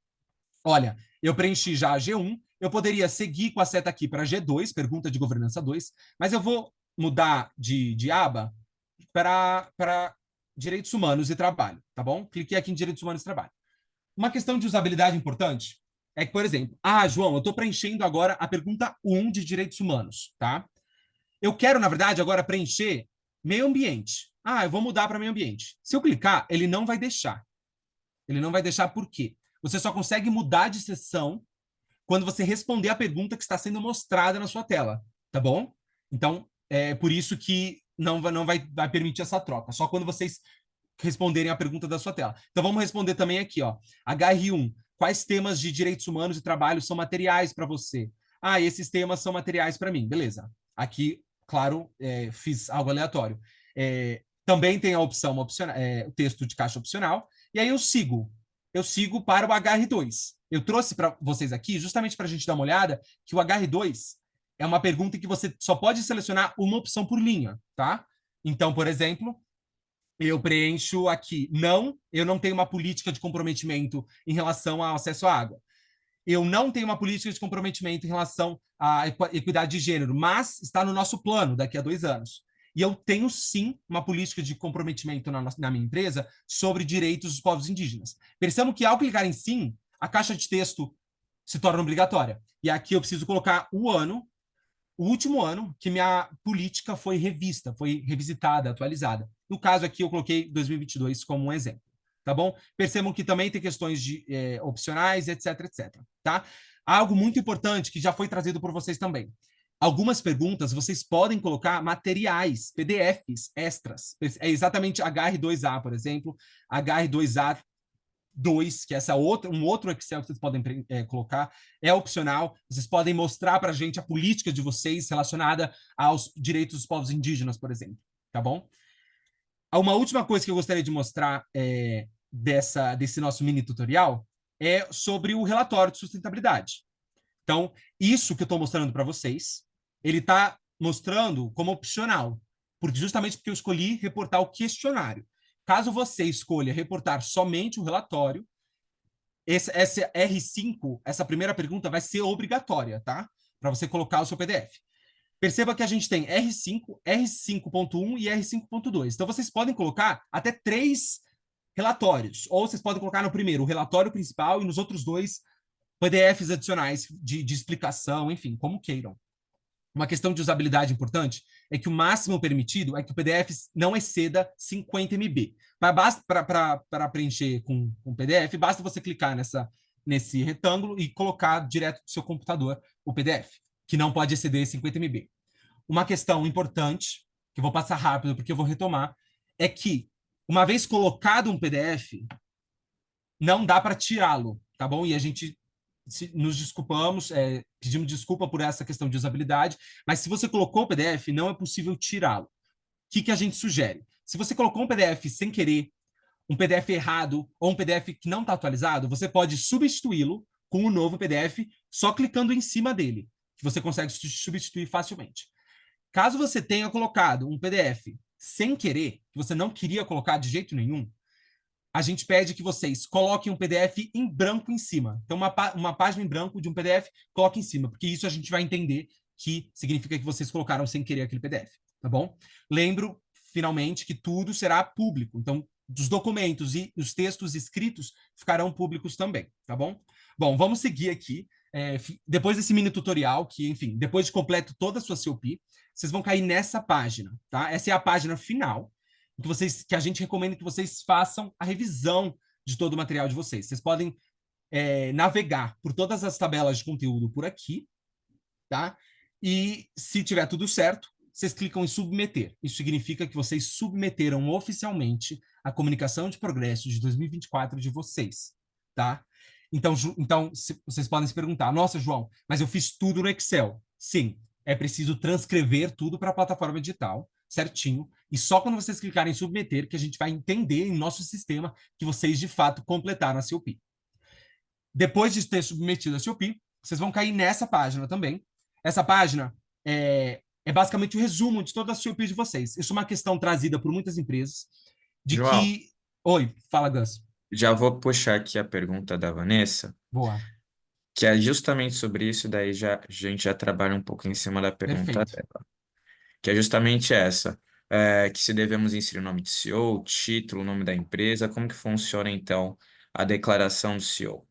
Olha, eu preenchi já a G1, eu poderia seguir com a seta aqui para G2, pergunta de governança 2, mas eu vou mudar de aba para direitos humanos e trabalho, tá bom? Cliquei aqui em direitos humanos e trabalho. Uma questão de usabilidade importante é que, por exemplo, João, eu estou preenchendo agora a pergunta 1 de direitos humanos, tá? Eu quero, na verdade, agora preencher meio ambiente. Eu vou mudar para meio ambiente. Se eu clicar, ele não vai deixar. Ele não vai deixar por quê? Você só consegue mudar de seção quando você responder a pergunta que está sendo mostrada na sua tela, tá bom? Então, é por isso que não vai permitir essa troca. Só quando vocês responderem a pergunta da sua tela. Então, vamos responder também aqui, ó. HR1. Quais temas de direitos humanos e trabalho são materiais para você? Esses temas são materiais para mim. Beleza. Aqui, claro, fiz algo aleatório. Também tem a opção, o texto de caixa opcional. E aí eu sigo para o HR2. Eu trouxe para vocês aqui, justamente para a gente dar uma olhada, que o HR2 é uma pergunta que você só pode selecionar uma opção por linha, tá? Então, por exemplo, eu preencho aqui, eu não tenho uma política de comprometimento em relação ao acesso à água. Eu não tenho uma política de comprometimento em relação à equidade de gênero, mas está no nosso plano daqui a 2 anos. e eu tenho sim uma política de comprometimento na minha empresa sobre direitos dos povos indígenas. Percebam que ao clicar em sim, a caixa de texto se torna obrigatória. E aqui eu preciso colocar o último ano que minha política foi revista, foi revisitada, atualizada. No caso aqui eu coloquei 2022 como um exemplo, tá bom? Percebam que também tem questões de opcionais, etc, etc, tá? Algo muito importante que já foi trazido por vocês também. Algumas perguntas vocês podem colocar materiais, PDFs extras. É exatamente HR2A, por exemplo, HR2A 2, que é um outro Excel que vocês podem colocar, é opcional. Vocês podem mostrar para a gente a política de vocês relacionada aos direitos dos povos indígenas, por exemplo, tá bom? Uma última coisa que eu gostaria de mostrar desse nosso mini tutorial é sobre o relatório de sustentabilidade. Então, isso que eu estou mostrando para vocês, ele está mostrando como opcional, justamente porque eu escolhi reportar o questionário. Caso você escolha reportar somente o relatório, essa R5, essa primeira pergunta vai ser obrigatória, tá? Para você colocar o seu PDF. Perceba que a gente tem R5, R5.1 e R5.2. Então, vocês podem colocar até 3 relatórios. Ou vocês podem colocar no primeiro o relatório principal e nos outros 2 PDFs adicionais de explicação, enfim, como queiram. Uma questão de usabilidade importante é que o máximo permitido é que o PDF não exceda 50 MB. Para preencher com PDF, basta você clicar nesse retângulo e colocar direto do seu computador o PDF, que não pode exceder 50 MB. Uma questão importante, que eu vou passar rápido porque eu vou retomar, é que, uma vez colocado um PDF, não dá para tirá-lo, tá bom? E a gente nos desculpamos, pedimos desculpa por essa questão de usabilidade, mas se você colocou o PDF, não é possível tirá-lo. O que a gente sugere? Se você colocou um PDF sem querer, um PDF errado ou um PDF que não está atualizado, você pode substituí-lo com um novo PDF só clicando em cima dele, que você consegue substituir facilmente. Caso você tenha colocado um PDF sem querer, que você não queria colocar de jeito nenhum, a gente pede que vocês coloquem um PDF em branco em cima. Então, uma página em branco de um PDF, coloque em cima, porque isso a gente vai entender que significa que vocês colocaram sem querer aquele PDF, tá bom? Lembro, finalmente, que tudo será público. Então, os documentos e os textos escritos ficarão públicos também, tá bom? Bom, vamos seguir aqui. Depois desse mini tutorial, que, enfim, depois de completo toda a sua COP, vocês vão cair nessa página, tá? Essa é a página final, que a gente recomenda que vocês façam a revisão de todo o material de vocês. Vocês podem navegar por todas as tabelas de conteúdo por aqui, tá? E se tiver tudo certo, vocês clicam em submeter. Isso significa que vocês submeteram oficialmente a comunicação de progresso de 2024 de vocês, tá? Então vocês podem se perguntar, nossa, João, mas eu fiz tudo no Excel. Sim, é preciso transcrever tudo para a plataforma digital, certinho, e só quando vocês clicarem em submeter que a gente vai entender em nosso sistema que vocês, de fato, completaram a COP. Depois de ter submetido a COP, vocês vão cair nessa página também. Essa página é basicamente o resumo de toda a COP de vocês. Isso é uma questão trazida por muitas empresas, de João, que... Oi, fala, Gus. já vou puxar aqui a pergunta da Vanessa, Boa, que é justamente sobre isso, daí a gente já trabalha um pouco em cima da pergunta perfeito. dela, que é justamente essa, que se devemos inserir o nome de CEO, título, o nome da empresa, como que funciona, então, a declaração do CEO?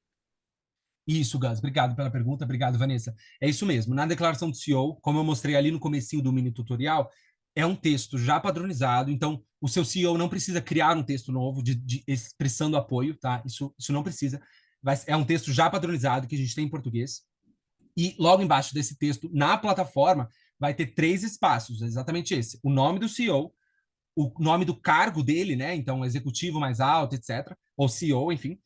Isso, Gus. Obrigado pela pergunta. Obrigado, Vanessa. É isso mesmo. Na declaração do CEO, como eu mostrei ali no comecinho do mini tutorial, é um texto já padronizado. Então, o seu CEO não precisa criar um texto novo de expressando apoio, tá? Isso não precisa. É um texto já padronizado que a gente tem em português. E logo embaixo desse texto, na plataforma, vai ter 3 espaços, exatamente esse. O nome do CEO, o nome do cargo dele, né? Então, executivo mais alto, etc. Ou CEO, enfim,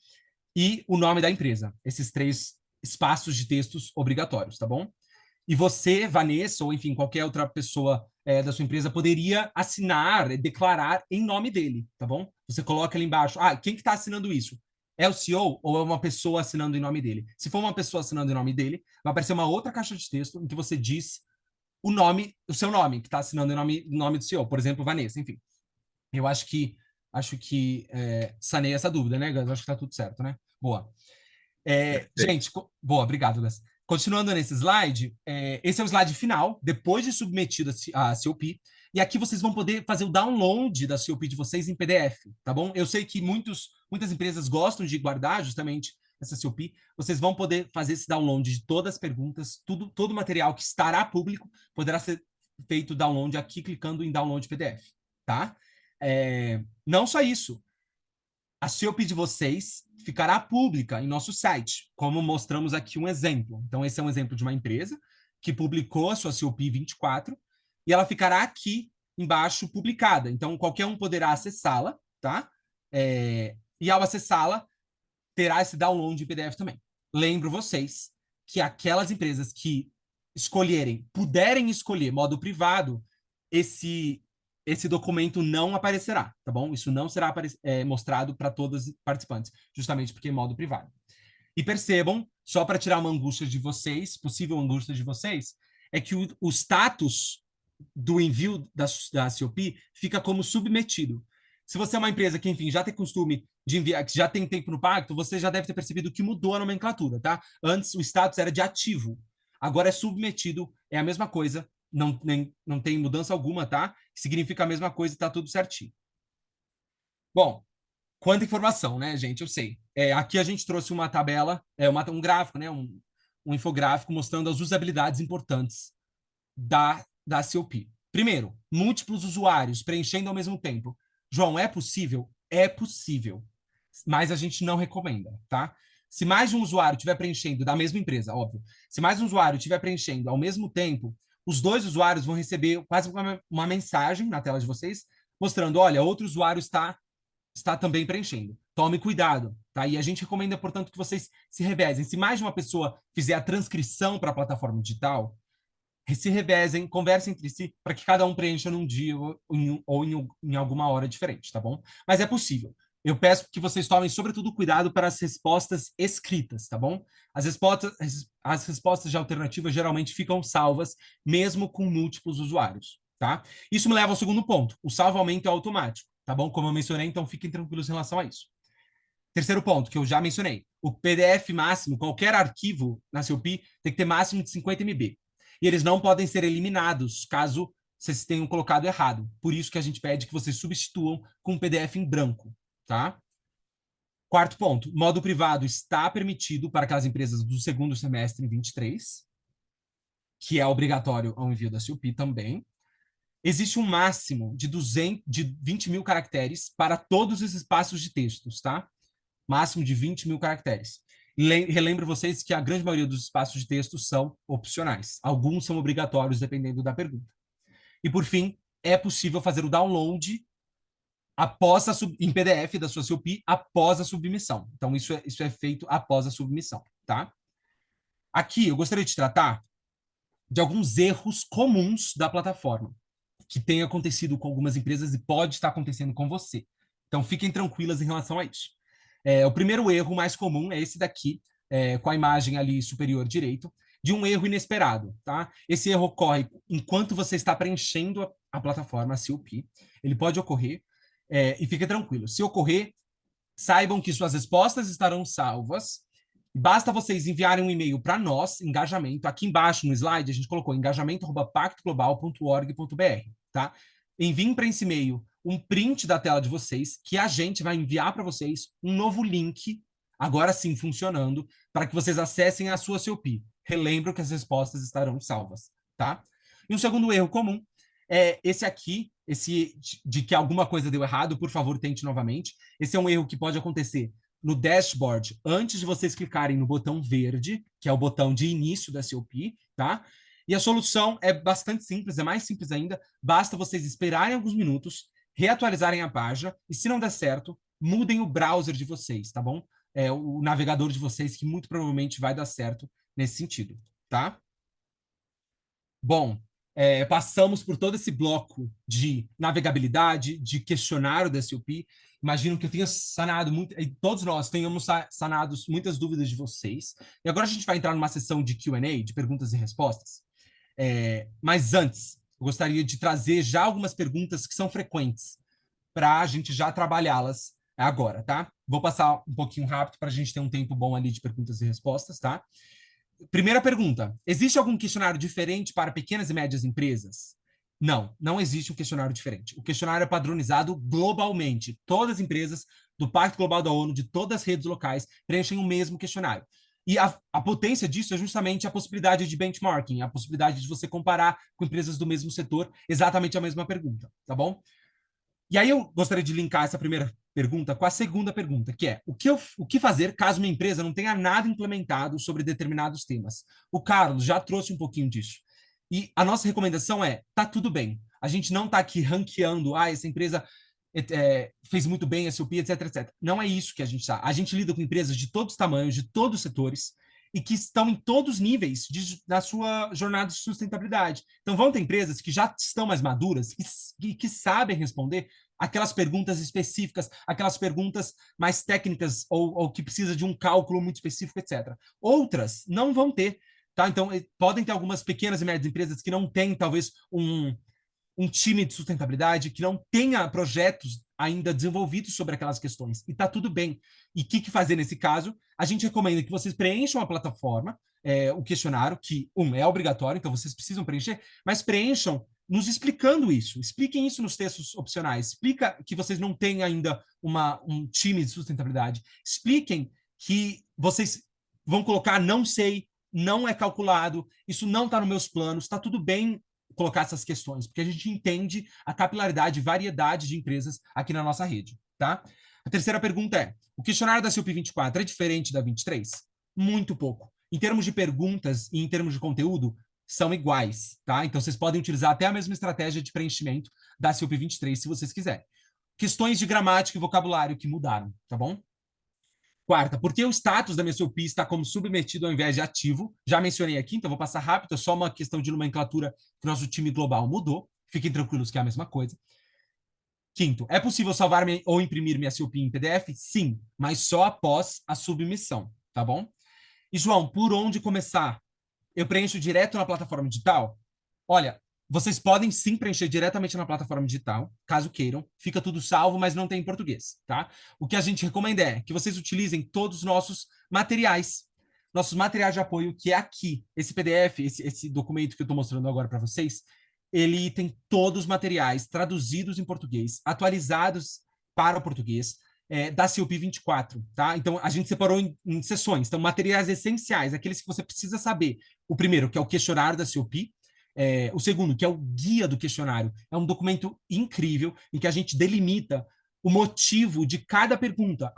e o nome da empresa. Esses 3 espaços de textos obrigatórios, tá bom? E você, Vanessa, ou enfim, qualquer outra pessoa da sua empresa, poderia assinar, declarar em nome dele, tá bom? Você coloca ali embaixo, quem que está assinando isso? É o CEO ou é uma pessoa assinando em nome dele? Se for uma pessoa assinando em nome dele, vai aparecer uma outra caixa de texto em que você diz o seu nome, que está assinando em nome do CEO, por exemplo, Vanessa, enfim. Eu acho que sanei essa dúvida, né, Gus? Acho que está tudo certo, né? Boa. Gente, boa, obrigado, Gus. Continuando nesse slide, esse é o slide final, depois de submetido a COP, E aqui vocês vão poder fazer o download da COP de vocês em PDF, tá bom? Eu sei que muitas empresas gostam de guardar justamente essa COP. Vocês vão poder fazer esse download de todas as perguntas, todo o material que estará público poderá ser feito download aqui, clicando em download PDF, tá? Não só isso. A COP de vocês ficará pública em nosso site, como mostramos aqui um exemplo. Então, esse é um exemplo de uma empresa que publicou a sua COP 24 e ela ficará aqui embaixo publicada. Então, qualquer um poderá acessá-la, tá? E ao acessá-la, terá esse download em PDF também. Lembro vocês que aquelas empresas que puderem escolher modo privado, esse documento não aparecerá, tá bom? Isso não será mostrado para todos os participantes, justamente porque é modo privado. E percebam, só para tirar uma angústia de vocês, possível angústia de vocês, é que o status do envio da COP fica como submetido. Se você é uma empresa que, enfim, já tem costume de enviar, que já tem tempo no pacto, você já deve ter percebido que mudou a nomenclatura, tá? Antes o status era de ativo, agora é submetido, é a mesma coisa, não tem mudança alguma, tá? Significa a mesma coisa e tá tudo certinho. Bom, quanta informação, né, gente? Eu sei. Aqui a gente trouxe uma tabela, um gráfico, né? Um infográfico mostrando as usabilidades importantes da COP. Primeiro, múltiplos usuários preenchendo ao mesmo tempo. João, é possível? É possível. Mas a gente não recomenda, tá? Se mais de um usuário estiver preenchendo, da mesma empresa, óbvio. Se mais um usuário estiver preenchendo ao mesmo tempo, os dois usuários vão receber quase uma mensagem na tela de vocês, mostrando, olha, outro usuário está também preenchendo. Tome cuidado, tá? E a gente recomenda, portanto, que vocês se revezem. Se mais de uma pessoa fizer a transcrição para a plataforma digital, se revezem, conversem entre si, para que cada um preencha num dia ou em alguma hora diferente, tá bom? Mas é possível. Eu peço que vocês tomem, sobretudo, cuidado para as respostas escritas, tá bom? As respostas de alternativa geralmente ficam salvas, mesmo com múltiplos usuários, tá? Isso me leva ao segundo ponto. O salvamento é automático, tá bom? Como eu mencionei, então fiquem tranquilos em relação a isso. Terceiro ponto, que eu já mencionei. O PDF máximo, qualquer arquivo na COP, tem que ter máximo de 50 MB. E eles não podem ser eliminados, caso vocês tenham colocado errado. Por isso que a gente pede que vocês substituam com um PDF em branco, tá? Quarto ponto, modo privado está permitido para aquelas empresas do segundo semestre em 23, que é obrigatório ao envio da COP também. Existe um máximo de 20 mil caracteres para todos os espaços de textos, tá? Máximo de 20 mil caracteres. Relembro vocês que a grande maioria dos espaços de texto são opcionais. Alguns são obrigatórios, dependendo da pergunta. E, por fim, é possível fazer o download em PDF da sua COP após a submissão. Então, isso é feito após a submissão, tá? Aqui, eu gostaria de tratar de alguns erros comuns da plataforma, que tem acontecido com algumas empresas e pode estar acontecendo com você. Então, fiquem tranquilas em relação a isso. O primeiro erro mais comum é esse daqui, com a imagem ali superior direito, de um erro inesperado, tá? Esse erro ocorre enquanto você está preenchendo a plataforma, a COP. Ele pode ocorrer, e fique tranquilo. Se ocorrer, saibam que suas respostas estarão salvas. Basta vocês enviarem um e-mail para nós, engajamento. Aqui embaixo no slide, a gente colocou engajamento@pactoglobal.org.br, tá? Enviem para esse e-mail um print da tela de vocês, que a gente vai enviar para vocês um novo link, agora sim funcionando, para que vocês acessem a sua COP. Relembro que as respostas estarão salvas, tá? E um segundo erro comum é esse aqui, esse de que alguma coisa deu errado, por favor, tente novamente. Esse é um erro que pode acontecer no dashboard, antes de vocês clicarem no botão verde, que é o botão de início da COP, tá? E a solução é bastante simples, é mais simples ainda, basta vocês esperarem alguns minutos, reatualizarem a página, e se não der certo, mudem o browser de vocês, tá bom? O navegador de vocês, que muito provavelmente vai dar certo nesse sentido, tá? Bom, passamos por todo esse bloco de navegabilidade, de questionário da COP. Imagino que eu tenha sanado todos nós tenhamos sanado muitas dúvidas de vocês. E agora a gente vai entrar numa sessão de Q&A, de perguntas e respostas. Mas antes, eu gostaria de trazer já algumas perguntas que são frequentes para a gente já trabalhá-las agora, tá? Vou passar um pouquinho rápido para a gente ter um tempo bom ali de perguntas e respostas, tá? Primeira pergunta: existe algum questionário diferente para pequenas e médias empresas? Não existe um questionário diferente. O questionário é padronizado globalmente. Todas as empresas do Pacto Global da ONU, de todas as redes locais, preenchem o mesmo questionário. E a potência disso é justamente a possibilidade de benchmarking, a possibilidade de você comparar com empresas do mesmo setor exatamente a mesma pergunta, tá bom? E aí eu gostaria de linkar essa primeira pergunta com a segunda pergunta, que é o que fazer caso uma empresa não tenha nada implementado sobre determinados temas? O Carlos já trouxe um pouquinho disso. E a nossa recomendação é, tá tudo bem. A gente não está aqui ranqueando, essa empresa fez muito bem, SOP, etc, etc. Não é isso que a gente está. A gente lida com empresas de todos os tamanhos, de todos os setores, e que estão em todos os níveis da sua jornada de sustentabilidade. Então, vão ter empresas que já estão mais maduras, que sabem responder aquelas perguntas específicas, aquelas perguntas mais técnicas ou que precisa de um cálculo muito específico, etc. Outras não vão ter, tá? Então, podem ter algumas pequenas e médias empresas que não têm, talvez, um time de sustentabilidade, que não tenha projetos ainda desenvolvidos sobre aquelas questões. E tá tudo bem. E o que fazer nesse caso? A gente recomenda que vocês preencham a plataforma, o questionário, que, é obrigatório, então vocês precisam preencher, mas preencham nos explicando isso. Expliquem isso nos textos opcionais. Explica que vocês não têm ainda um time de sustentabilidade. Expliquem que vocês vão colocar não sei, não é calculado, isso não está nos meus planos, está tudo bem colocar essas questões, porque a gente entende a capilaridade e variedade de empresas aqui na nossa rede, tá? A terceira pergunta é, o questionário da COP24 é diferente da 23? Muito pouco. Em termos de perguntas e em termos de conteúdo, são iguais, tá? Então, vocês podem utilizar até a mesma estratégia de preenchimento da COP23, se vocês quiserem. Questões de gramática e vocabulário que mudaram, tá bom? Quarta, por que o status da minha COP está como submetido ao invés de ativo? Já mencionei aqui, então vou passar rápido, é só uma questão de nomenclatura que nosso time global mudou. Fiquem tranquilos que é a mesma coisa. Quinto, é possível salvar ou imprimir minha COP em PDF? Sim, mas só após a submissão, tá bom? E, João, por onde começar? Eu preencho direto na plataforma digital? Olha, vocês podem sim preencher diretamente na plataforma digital, caso queiram. Fica tudo salvo, mas não tem em português, tá? O que a gente recomenda é que vocês utilizem todos os nossos materiais de apoio, que é aqui. Esse PDF, esse documento que eu estou mostrando agora para vocês, ele tem todos os materiais traduzidos em português, atualizados para o português, da COP24, tá? Então, a gente separou em sessões. Então, materiais essenciais, aqueles que você precisa saber. O primeiro, que é o questionário da COP, o segundo, que é o guia do questionário. É um documento incrível em que a gente delimita o motivo de cada pergunta.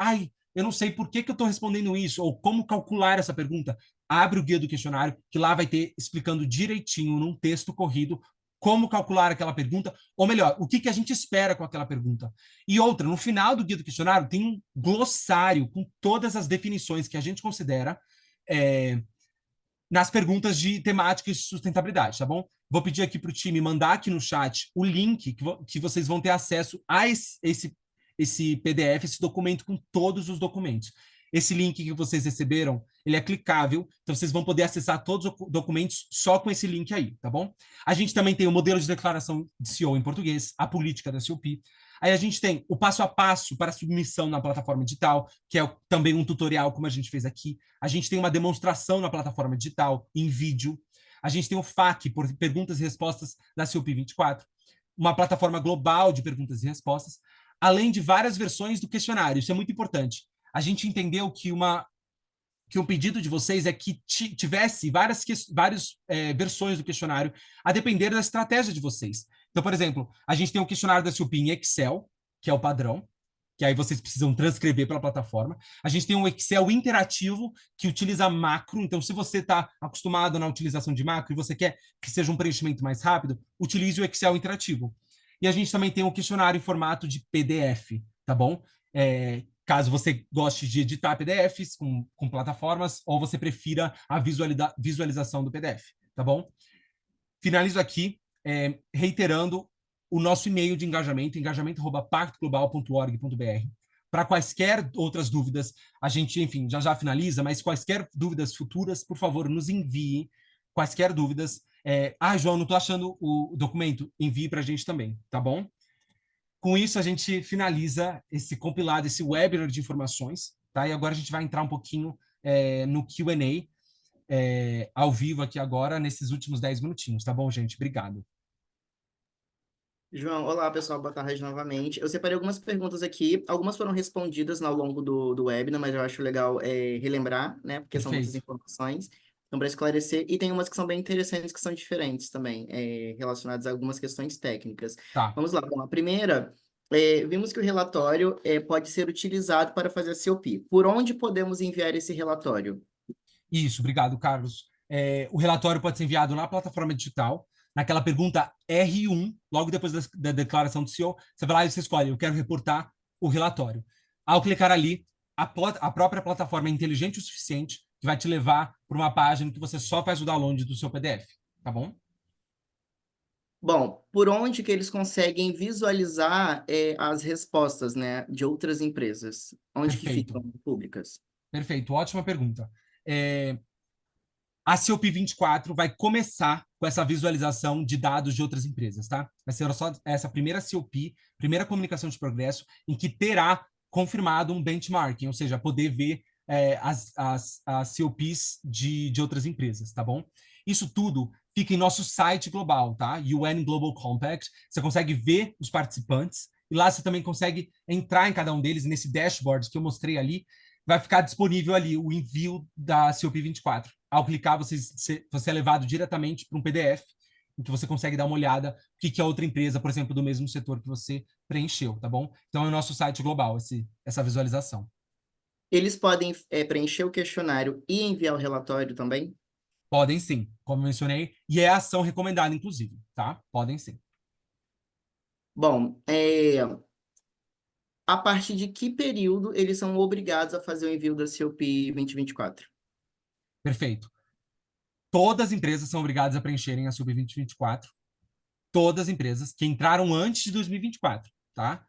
Eu não sei por que eu estou respondendo isso, ou como calcular essa pergunta. Abre o guia do questionário, que lá vai ter explicando direitinho, num texto corrido, como calcular aquela pergunta, ou melhor, o que a gente espera com aquela pergunta. E outra, no final do guia do questionário, tem um glossário com todas as definições que a gente considera nas perguntas de temática e sustentabilidade, tá bom? Vou pedir aqui para o time mandar aqui no chat o link que vocês vão ter acesso a esse PDF, esse documento com todos os documentos. Esse link que vocês receberam, ele é clicável, então vocês vão poder acessar todos os documentos só com esse link aí, tá bom? A gente também tem o modelo de declaração de CEO em português, a política da COP. Aí a gente tem o passo a passo para a submissão na plataforma digital, que é também um tutorial, como a gente fez aqui. A gente tem uma demonstração na plataforma digital, em vídeo. A gente tem o FAQ, por perguntas e respostas da COP24, uma plataforma global de perguntas e respostas, além de várias versões do questionário. Isso é muito importante. A gente entendeu que um pedido de vocês é que tivesse várias versões do questionário, a depender da estratégia de vocês. Então, por exemplo, a gente tem um questionário da COP em Excel, que é o padrão, que aí vocês precisam transcrever pela plataforma. A gente tem um Excel interativo, que utiliza macro. Então, se você está acostumado na utilização de macro e você quer que seja um preenchimento mais rápido, utilize o Excel interativo. E a gente também tem um questionário em formato de PDF, tá bom? Caso você goste de editar PDFs com plataformas, ou você prefira a visualização do PDF, tá bom? Finalizo aqui reiterando o nosso e-mail de engajamento, engajamento@pactoglobal.org.br. Para quaisquer outras dúvidas, a gente, enfim, já finaliza, mas quaisquer dúvidas futuras, por favor, nos envie quaisquer dúvidas. João, não estou achando o documento, envie para a gente também, tá bom? Com isso, a gente finaliza esse compilado, esse webinar de informações, tá? E agora a gente vai entrar um pouquinho no Q&A, ao vivo aqui agora, nesses últimos 10 minutinhos, tá bom, gente? Obrigado. João, olá pessoal, boa tarde novamente. Eu separei algumas perguntas aqui, algumas foram respondidas ao longo do webinar, mas eu acho legal relembrar, né, porque são muitas Perfeito. informações, então para esclarecer, e tem umas que são bem interessantes, que são diferentes também, relacionadas a algumas questões técnicas. Tá. Vamos lá, bom, a primeira, vimos que o relatório pode ser utilizado para fazer a COP. Por onde podemos enviar esse relatório? Isso, obrigado, Carlos. O relatório pode ser enviado na plataforma digital, naquela pergunta R1, logo depois da declaração do CEO, você vai lá e você escolhe, eu quero reportar o relatório. Ao clicar ali, a própria plataforma é inteligente o suficiente que vai te levar para uma página que você só faz o download do seu PDF, tá bom? Bom, por onde que eles conseguem visualizar as respostas, né, de outras empresas? Onde que Perfeito, ficam públicas? perfeito, ótima pergunta. É, A COP24 vai começar com essa visualização de dados de outras empresas, tá? Vai ser só essa primeira COP, primeira comunicação de progresso, em que terá confirmado um benchmarking, ou seja, poder ver as COPs de outras empresas, tá bom? Isso tudo fica em nosso site global, tá? UN Global Compact. Você consegue ver os participantes e lá você também consegue entrar em cada um deles, nesse dashboard que eu mostrei ali, vai ficar disponível ali o envio da COP24. Ao clicar, você é levado diretamente para um PDF em que você consegue dar uma olhada o que é outra empresa, por exemplo, do mesmo setor que você preencheu, tá bom? Então é o nosso site global, essa visualização. Eles podem preencher o questionário e enviar o relatório também? Podem sim, como eu mencionei, e é a ação recomendada, inclusive, tá? Podem sim. Bom, a partir de que período eles são obrigados a fazer o envio da COP 2024? Perfeito. Todas as empresas são obrigadas a preencherem a Sub 2024. Todas as empresas que entraram antes de 2024, tá?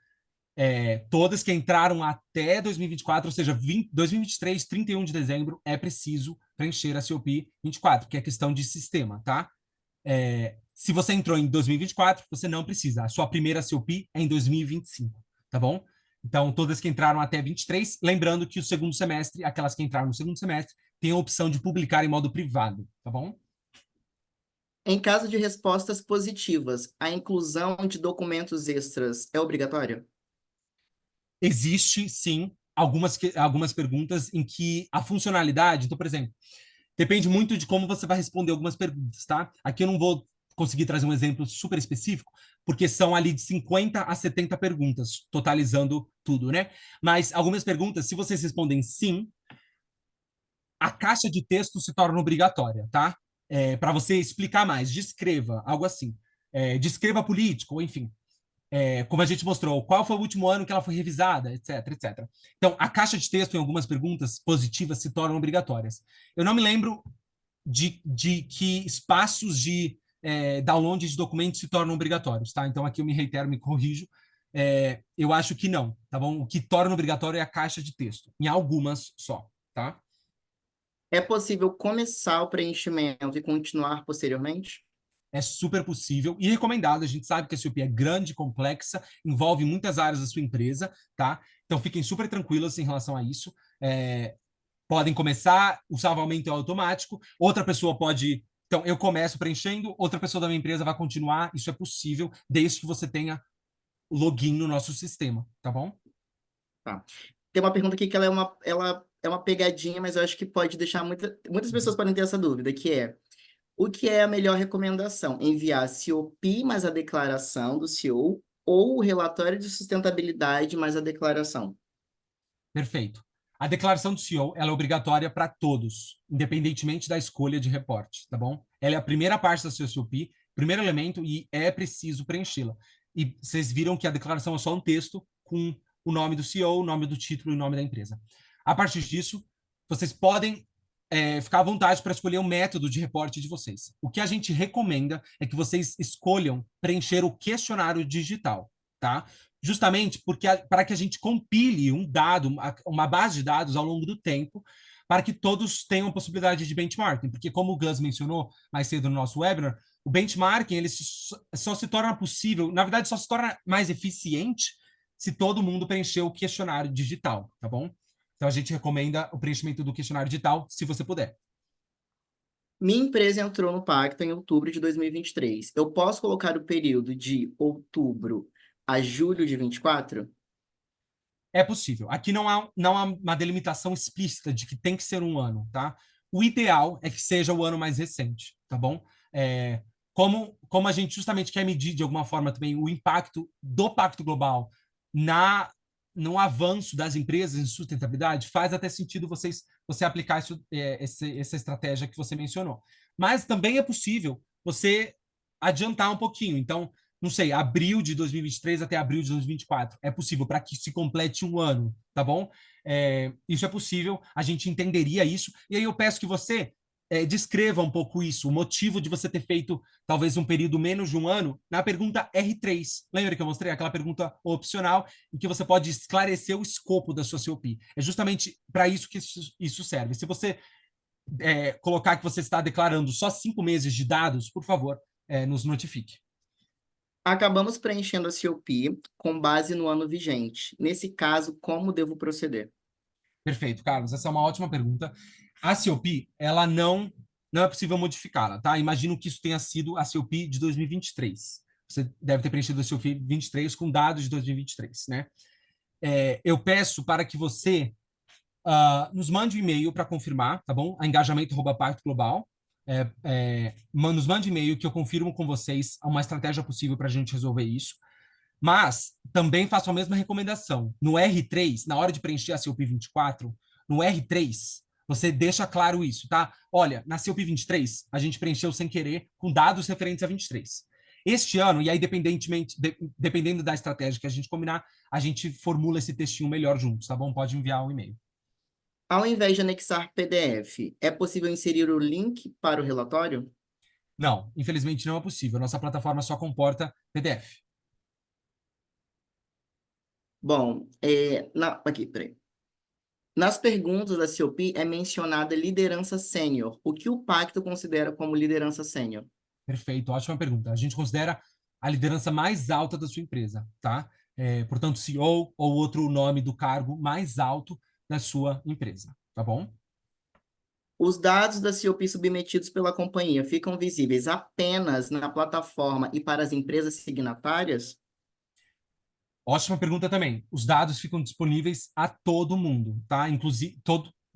Todas que entraram até 2024, ou seja, 2023, 31 de dezembro, é preciso preencher a COP 24, que é questão de sistema, tá? Se você entrou em 2024, você não precisa. A sua primeira COP é em 2025, tá bom? Então, todas que entraram até 23, lembrando que o segundo semestre, aquelas que entraram no segundo semestre, têm a opção de publicar em modo privado, tá bom? Em caso de respostas positivas, a inclusão de documentos extras é obrigatória? Existe, sim, algumas perguntas em que a funcionalidade, então, por exemplo, depende muito de como você vai responder algumas perguntas, tá? Aqui eu não vou conseguir trazer um exemplo super específico, porque são ali de 50 a 70 perguntas, totalizando tudo, né? Mas algumas perguntas, se vocês respondem sim, a caixa de texto se torna obrigatória, tá? Para você explicar mais, descreva, algo assim. Descreva político, ou enfim. Como a gente mostrou, qual foi o último ano que ela foi revisada, etc, etc. Então, a caixa de texto em algumas perguntas positivas se tornam obrigatórias. Eu não me lembro de que espaços de download de documentos se tornam obrigatórios, tá? Então, aqui eu me reitero, me corrijo. Eu acho que não, tá bom? O que torna obrigatório é a caixa de texto, em algumas só, tá? É possível começar o preenchimento e continuar posteriormente? É super possível e recomendado. A gente sabe que a COP é grande, complexa, envolve muitas áreas da sua empresa, tá? Então fiquem super tranquilos em relação a isso. Podem começar, o salvamento é automático, outra pessoa pode. Então, eu começo preenchendo, outra pessoa da minha empresa vai continuar. Isso é possível, desde que você tenha o login no nosso sistema, tá bom? Tá. Tem uma pergunta aqui que ela é uma pegadinha, mas eu acho que pode deixar muitas pessoas podem ter essa dúvida, que é: o que é a melhor recomendação? Enviar a COP mais a declaração do CEO ou o relatório de sustentabilidade mais a declaração? Perfeito. A declaração do CEO, ela é obrigatória para todos, independentemente da escolha de reporte, tá bom? Ela é a primeira parte da sua COP, primeiro elemento, e é preciso preenchê-la. E vocês viram que a declaração é só um texto com o nome do CEO, o nome do título e o nome da empresa. A partir disso, vocês podem ficar à vontade para escolher o método de reporte de vocês. O que a gente recomenda é que vocês escolham preencher o questionário digital, tá? Justamente para que a gente compile um dado, uma base de dados ao longo do tempo, para que todos tenham possibilidade de benchmarking, porque como o Gus mencionou mais cedo no nosso webinar, o benchmarking ele só se torna possível, na verdade só se torna mais eficiente se todo mundo preencher o questionário digital, tá bom? Então a gente recomenda o preenchimento do questionário digital, se você puder. Minha empresa entrou no pacto em outubro de 2023. Eu posso colocar o período de outubro a julho de 24? É possível. Aqui não há uma delimitação explícita de que tem que ser um ano, tá? O ideal é que seja o ano mais recente, tá bom? É, como a gente justamente quer medir de alguma forma também o impacto do Pacto Global na no avanço das empresas em sustentabilidade, faz até sentido você aplicar essa estratégia que você mencionou. Mas também é possível você adiantar um pouquinho. Então, não sei, abril de 2023 até abril de 2024. É possível para que se complete um ano, tá bom? Isso é possível, a gente entenderia isso. E aí eu peço que você descreva um pouco isso, o motivo de você ter feito talvez um período menos de um ano na pergunta R3. Lembra que eu mostrei aquela pergunta opcional em que você pode esclarecer o escopo da sua COP? É justamente para isso que isso serve. Se você colocar que você está declarando só 5 meses de dados, por favor, nos notifique. Acabamos preenchendo a COP com base no ano vigente. Nesse caso, como devo proceder? Perfeito, Carlos. Essa é uma ótima pergunta. A COP, ela não é possível modificá-la, tá? Imagino que isso tenha sido a COP de 2023. Você deve ter preenchido a COP 23 com dados de 2023, né? Eu peço para que você nos mande um e-mail para confirmar, tá bom? A engajamento@pacto global. Nos mande um e-mail que eu confirmo com vocês uma estratégia possível para a gente resolver isso. Mas também faço a mesma recomendação. No R3, na hora de preencher a COP 24, no R3, você deixa claro isso, tá? Olha, na COP 23, a gente preencheu sem querer com dados referentes a 23. Este ano, e aí dependendo da estratégia que a gente combinar, a gente formula esse textinho melhor juntos, tá bom? Pode enviar um e-mail. Ao invés de anexar PDF, é possível inserir o link para o relatório? Não, infelizmente não é possível. Nossa plataforma só comporta PDF. Bom, aqui, peraí. Nas perguntas da COP é mencionada liderança sênior. O que o pacto considera como liderança sênior? Perfeito, ótima pergunta. A gente considera a liderança mais alta da sua empresa, tá? Portanto, CEO ou outro nome do cargo mais alto da sua empresa, tá bom? Os dados da COP submetidos pela companhia ficam visíveis apenas na plataforma e para as empresas signatárias? Ótima pergunta também. Os dados ficam disponíveis a todo mundo, tá? Inclusive,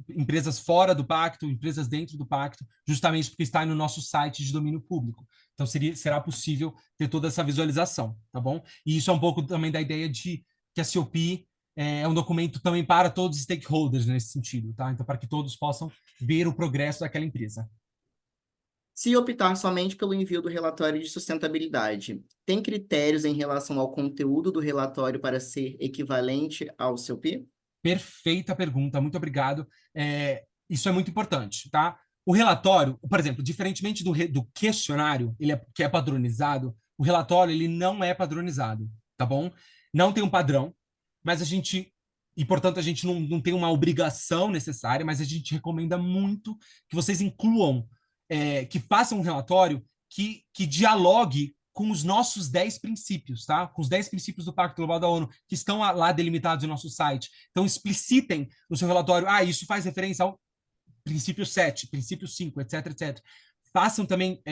empresas fora do pacto, empresas dentro do pacto, justamente porque está no nosso site de domínio público. Então, será possível ter toda essa visualização, tá bom? E isso é um pouco também da ideia de que a COP é um documento também para todos os stakeholders nesse sentido, tá? Então, para que todos possam ver o progresso daquela empresa. Se optar somente pelo envio do relatório de sustentabilidade, tem critérios em relação ao conteúdo do relatório para ser equivalente ao COP? Perfeita pergunta, muito obrigado. Isso é muito importante, tá? O relatório, por exemplo, diferentemente do questionário, que é padronizado, o relatório ele não é padronizado, tá bom? Não tem um padrão, mas portanto, a gente não tem uma obrigação necessária, mas a gente recomenda muito que vocês incluam, que façam um relatório que dialogue com os nossos 10 princípios, tá? Com os 10 princípios do Pacto Global da ONU, que estão lá delimitados no nosso site. Então, explicitem no seu relatório, isso faz referência ao princípio 7, princípio 5, etc, etc. Façam também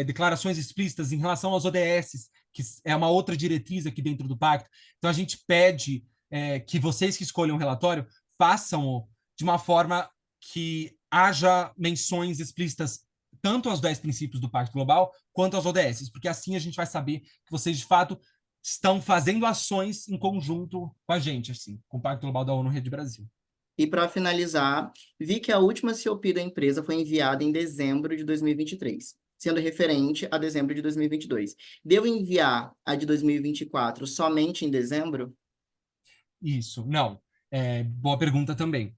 declarações explícitas em relação aos ODS, que é uma outra diretriz aqui dentro do pacto. Então, a gente pede que vocês que escolham o relatório façam-o de uma forma que haja menções explícitas tanto aos 10 princípios do Pacto Global quanto aos ODS, porque assim a gente vai saber que vocês, de fato, estão fazendo ações em conjunto com a gente, assim, com o Pacto Global da ONU Rede Brasil. E para finalizar, vi que a última COP da empresa foi enviada em dezembro de 2023, sendo referente a dezembro de 2022. Devo enviar a de 2024 somente em dezembro? Isso, não. Boa pergunta também.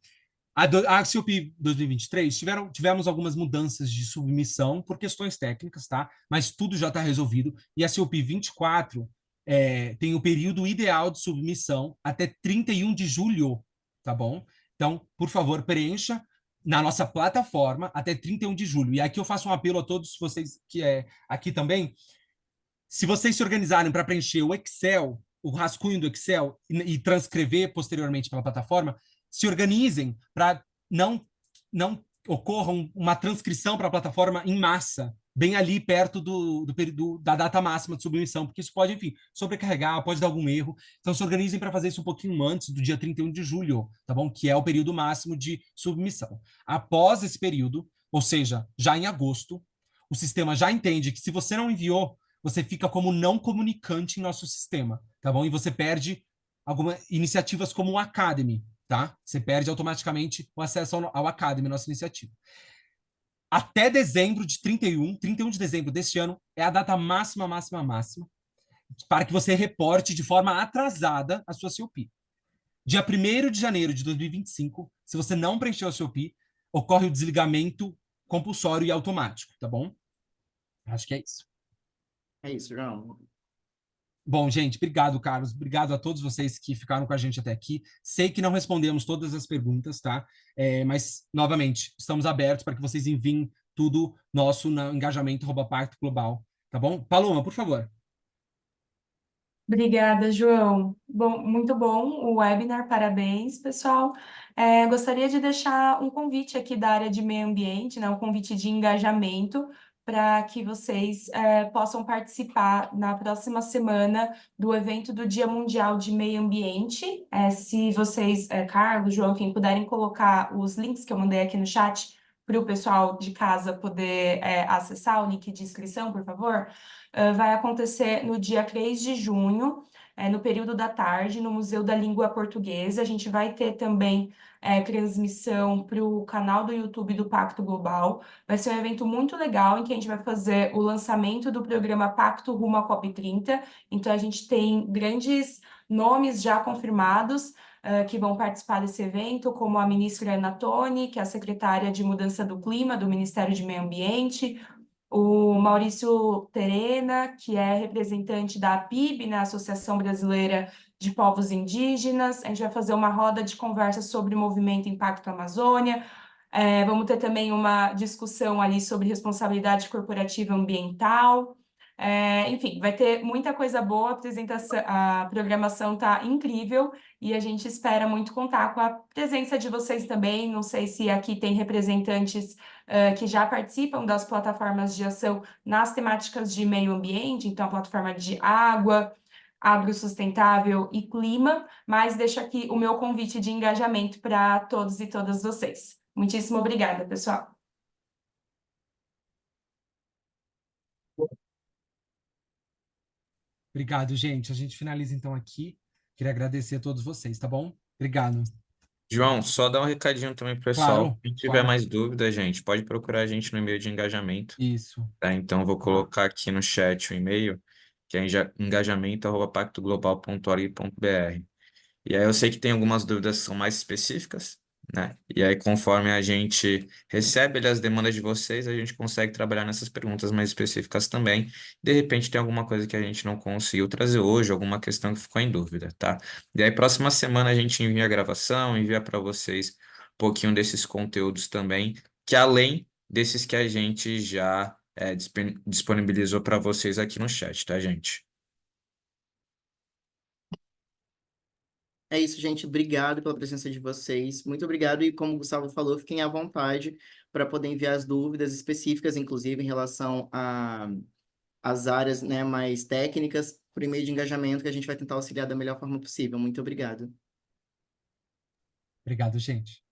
A COP 2023 tivemos algumas mudanças de submissão por questões técnicas, tá? Mas tudo já está resolvido. E a COP 24 tem o período ideal de submissão até 31 de julho, tá bom? Então, por favor, preencha na nossa plataforma até 31 de julho. E aqui eu faço um apelo a todos vocês que aqui também. Se vocês se organizarem para preencher o Excel, o rascunho do Excel e transcrever posteriormente pela plataforma, se organizem para não ocorra uma transcrição para a plataforma em massa, bem ali perto do período da data máxima de submissão, porque isso pode, enfim, sobrecarregar, pode dar algum erro. Então, se organizem para fazer isso um pouquinho antes do dia 31 de julho, tá bom? Que é o período máximo de submissão. Após esse período, ou seja, já em agosto, o sistema já entende que se você não enviou, você fica como não comunicante em nosso sistema, tá bom? E você perde algumas iniciativas como o Academy, tá? Você perde automaticamente o acesso ao Academy, nossa iniciativa. Até dezembro de 31 de dezembro deste ano, é a data máxima, para que você reporte de forma atrasada a sua COP. Dia 1º de janeiro de 2025, se você não preencheu a COP, ocorre o desligamento compulsório e automático, tá bom? Acho que é isso. É isso, João. Bom, gente, obrigado, Carlos. Obrigado a todos vocês que ficaram com a gente até aqui. Sei que não respondemos todas as perguntas, tá? Mas, novamente, estamos abertos para que vocês enviem tudo nosso no engajamento@pacto global, tá bom? Paloma, por favor. Obrigada, João. Bom, muito bom o webinar, parabéns, pessoal. Gostaria de deixar um convite aqui da área de meio ambiente, né, um convite de engajamento, para que vocês possam participar na próxima semana do evento do Dia Mundial de Meio Ambiente. Se vocês, Carlos, João, enfim, puderem colocar os links que eu mandei aqui no chat para o pessoal de casa poder acessar o link de inscrição, por favor. Vai acontecer no dia 3 de junho, no período da tarde, no Museu da Língua Portuguesa. A gente vai ter também transmissão para o canal do YouTube do Pacto Global. Vai ser um evento muito legal em que a gente vai fazer o lançamento do programa Pacto Rumo à COP30. Então, a gente tem grandes nomes já confirmados que vão participar desse evento, como a ministra Ana Toni, que é a secretária de Mudança do Clima do Ministério de Meio Ambiente, o Maurício Terena, que é representante da APIB, né, Associação Brasileira de Povos Indígenas. A gente vai fazer uma roda de conversa sobre o movimento Impacto Amazônia. Vamos ter também uma discussão ali sobre responsabilidade corporativa ambiental. Enfim, vai ter muita coisa boa, a programação está incrível e a gente espera muito contar com a presença de vocês também. Não sei se aqui tem representantes que já participam das plataformas de ação nas temáticas de meio ambiente, então a plataforma de água, agro-sustentável e clima, mas deixo aqui o meu convite de engajamento para todos e todas vocês. Muitíssimo obrigada, pessoal. Obrigado, gente. A gente finaliza então aqui. Queria agradecer a todos vocês, tá bom? Obrigado. João, só dá um recadinho também pro pessoal. Claro, Quem tiver claro. mais dúvida, gente, pode procurar a gente no e-mail de engajamento, Isso. tá? Então, vou colocar aqui no chat o e-mail, que é engajamento@pactoglobal.org.br. E aí eu sei que tem algumas dúvidas que são mais específicas, né? E aí, conforme a gente recebe ali as demandas de vocês, a gente consegue trabalhar nessas perguntas mais específicas também. De repente, tem alguma coisa que a gente não conseguiu trazer hoje, alguma questão que ficou em dúvida, tá? E aí, próxima semana, a gente envia a gravação, envia para vocês um pouquinho desses conteúdos também, que além desses que a gente já disponibilizou para vocês aqui no chat, tá, gente? É isso, gente. Obrigado pela presença de vocês. Muito obrigado. E como o Gustavo falou, fiquem à vontade para poder enviar as dúvidas específicas, inclusive em relação às áreas, né, mais técnicas, por e-mail de engajamento, que a gente vai tentar auxiliar da melhor forma possível. Muito obrigado. Obrigado, gente.